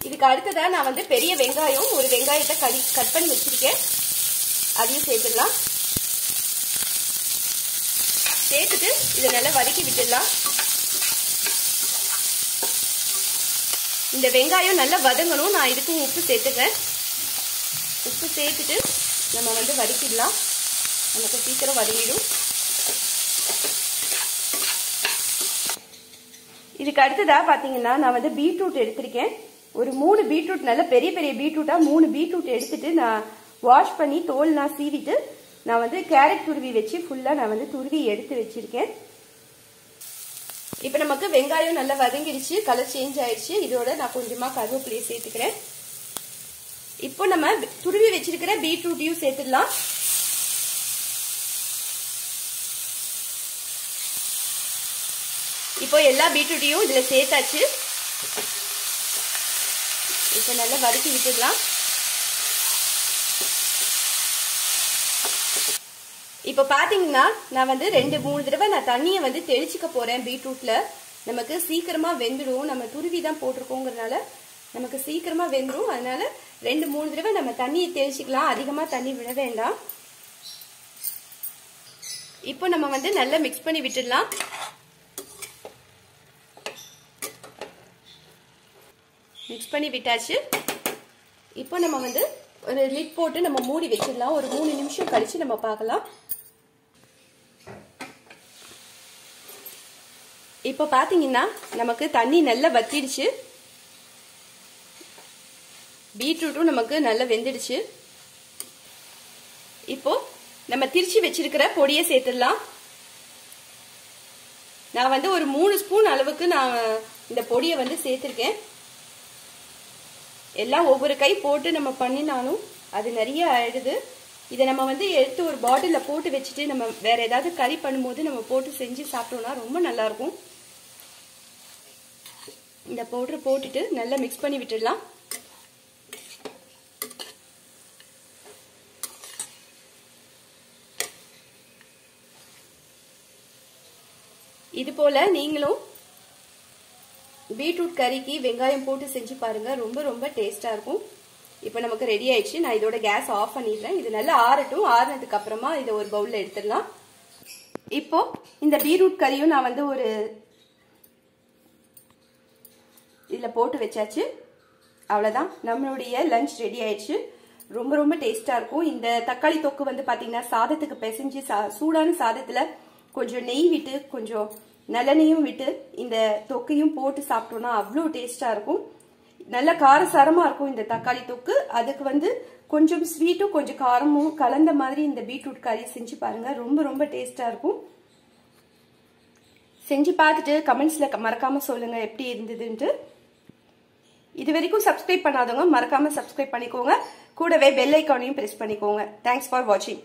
இதுக்கு அடுத்ததா நான் வந்து பெரிய வெங்காயம், ஒரு வெங்காயத்தை கட் பண்ணி வச்சிருக்கேன். அதையும் சேர்த்துடலாம். சேர்த்துட்டு இதை நல்லா வதக்கி விட்டுடலாம். இந்த வெங்காயம் நல்லா வதங்கணும். நான் இதுக்கும் உப்பு சேர்த்துக்கிறேன். உப்பு சேர்த்துட்டு நம்ம வந்து வதக்கிடலாம். நமக்கு சீக்கிரம் வதங்கிடும். இதுக்கு அடுத்ததா பாத்தீங்கன்னா நான் வந்து பீட்ரூட் எடுத்திருக்கேன். ஒரு 3 பீட்ரூட், நல்ல பெரிய பெரிய பீட்ரூட்டா 3 பீட்ரூட் எடுத்துட்டு நான் வாஷ் பண்ணி தோல்லாம் சீவிட்டு நான் வந்து கேரட் துருவி வச்சு ஃபுல்லா நான் வந்து துருவி எடுத்து வச்சிருக்கேன். இப்ப நமக்கு வெங்காயம் நல்லா வதங்கிடுச்சு. கலர் சேஞ்ச் ஆயிடுச்சு. இதோட நான் கொஞ்சமா கருவேப்பிலையை சேர்த்துக்கிறேன். இப்போ நம்ம துருவி வச்சிருக்கிற பீட்ரூட்டையும் சேர்த்துடலாம். இப்போ எல்லா பீட்ரூட்டையும் இதுல சேர்த்தாச்சு. இப்போ நல்லா வதக்கி விட்டுடலாம். இப்போ பாத்தீங்கன்னா நான் வந்து 2-3 தடவை நான் தண்ணியை வந்து தெளிச்சுக்க போறேன். பீட்ரூட்ல நமக்கு சீக்கிரமா வெந்துடும். நம்ம துருவி தான் போட்டிருக்கோங்கிறதுனால நமக்கு சீக்கிரமா வெந்துடும். அதனால 2-3 தடவை நம்ம தண்ணியை தெளிச்சுக்கலாம். அதிகமா தண்ணி விட வேண்டாம். இப்போ நம்ம வந்து நல்லா மிக்ஸ் பண்ணி விட்டுடலாம். மிக்ஸ் பண்ணி விட்டாச்சு. இப்போ நம்ம வந்து ஒரு லிட் போட்டு நம்ம மூடி வச்சிடலாம். ஒரு 3 நிமிஷம் கழிச்சு நம்ம பார்க்கலாம். இப்போ பாத்தீங்கன்னா நமக்கு தண்ணி நல்லா வத்திடுச்சு. பீட்ரூட்டும் நமக்கு நல்லா வெந்துடுச்சு. இப்போ நம்ம திரிச்சு வச்சிருக்கிற பொடியை சேர்த்துடலாம். நான் வந்து ஒரு 3 ஸ்பூன் அளவுக்கு நான் இந்த பொடியை வந்து சேர்த்திருக்கேன். எல்லாம் ஒவ்வொரு கை போட்டு நம்ம பண்ணினாலும் அது நிறைய ஆயிடுது. இதை நம்ம வந்து எடுத்து ஒரு பாட்டில்ல போட்டு வச்சுட்டு நம்ம வேற ஏதாவது கறி பண்ணும்போது நம்ம போட்டு செஞ்சு சாப்பிட்டோம்னா ரொம்ப நல்லா இருக்கும். இந்த பவுடர் போட்டுட்டு நல்லா மிக்ஸ் பண்ணி விட்டுடலாம். இது போல நீங்களும் பீட்ரூட் கறிக்கு வெங்காயம் போட்டு செஞ்சு பாருங்க. ரொம்ப ரொம்ப டேஸ்டா இருக்கும். இப்போ நமக்கு ரெடி ஆயிடுச்சு. நான் இதோட கேஸ் ஆஃப் பண்ணிடுறேன். இது நல்லா ஆறட்டும். ஆறுனதுக்கு அப்புறமா இதை ஒரு பவுல்ல எடுத்துடலாம். இப்போ இந்த பீட்ரூட் கறியும் நான் வந்து ஒரு இதுல போட்டு வச்சாச்சு. அவ்வளவுதான், நம்மளுடைய லஞ்ச் ரெடி ஆயிடுச்சு. ரொம்ப ரொம்ப டேஸ்டா இருக்கும். இந்த தக்காளி தொக்கு வந்து பாத்தீங்கன்னா சாதத்துக்கு பிசைஞ்சு சூடான சாதத்துல கொஞ்சம் நெய் விட்டு கொஞ்சம் நல்லெண்ணையும் விட்டு இந்த தொக்கையும் போட்டு சாப்பிட்டோம்னா அவ்வளோ டேஸ்டா இருக்கும். நல்ல காரசாரமா இருக்கும் இந்த தக்காளி தொக்கு. அதுக்கு வந்து கொஞ்சம் ஸ்வீட்டும் கொஞ்சம் காரமும் கலந்த மாதிரி இந்த பீட்ரூட் கறி செஞ்சு பாருங்க. ரொம்ப ரொம்ப டேஸ்டா இருக்கும். செஞ்சு பார்த்துட்டு கமெண்ட்ஸ்ல மறக்காம சொல்லுங்க எப்படி இருந்ததுன்ட்டு. இது வரைக்கும் சப்ஸ்கிரைப் பண்ணாதவங்க மறக்காம சப்ஸ்கிரைப் பண்ணிக்கோங்க. கூடவே பெல் ஐக்கானையும் பிரஸ் பண்ணிக்கோங்க. தேங்க்ஸ் ஃபார் வாட்சிங்.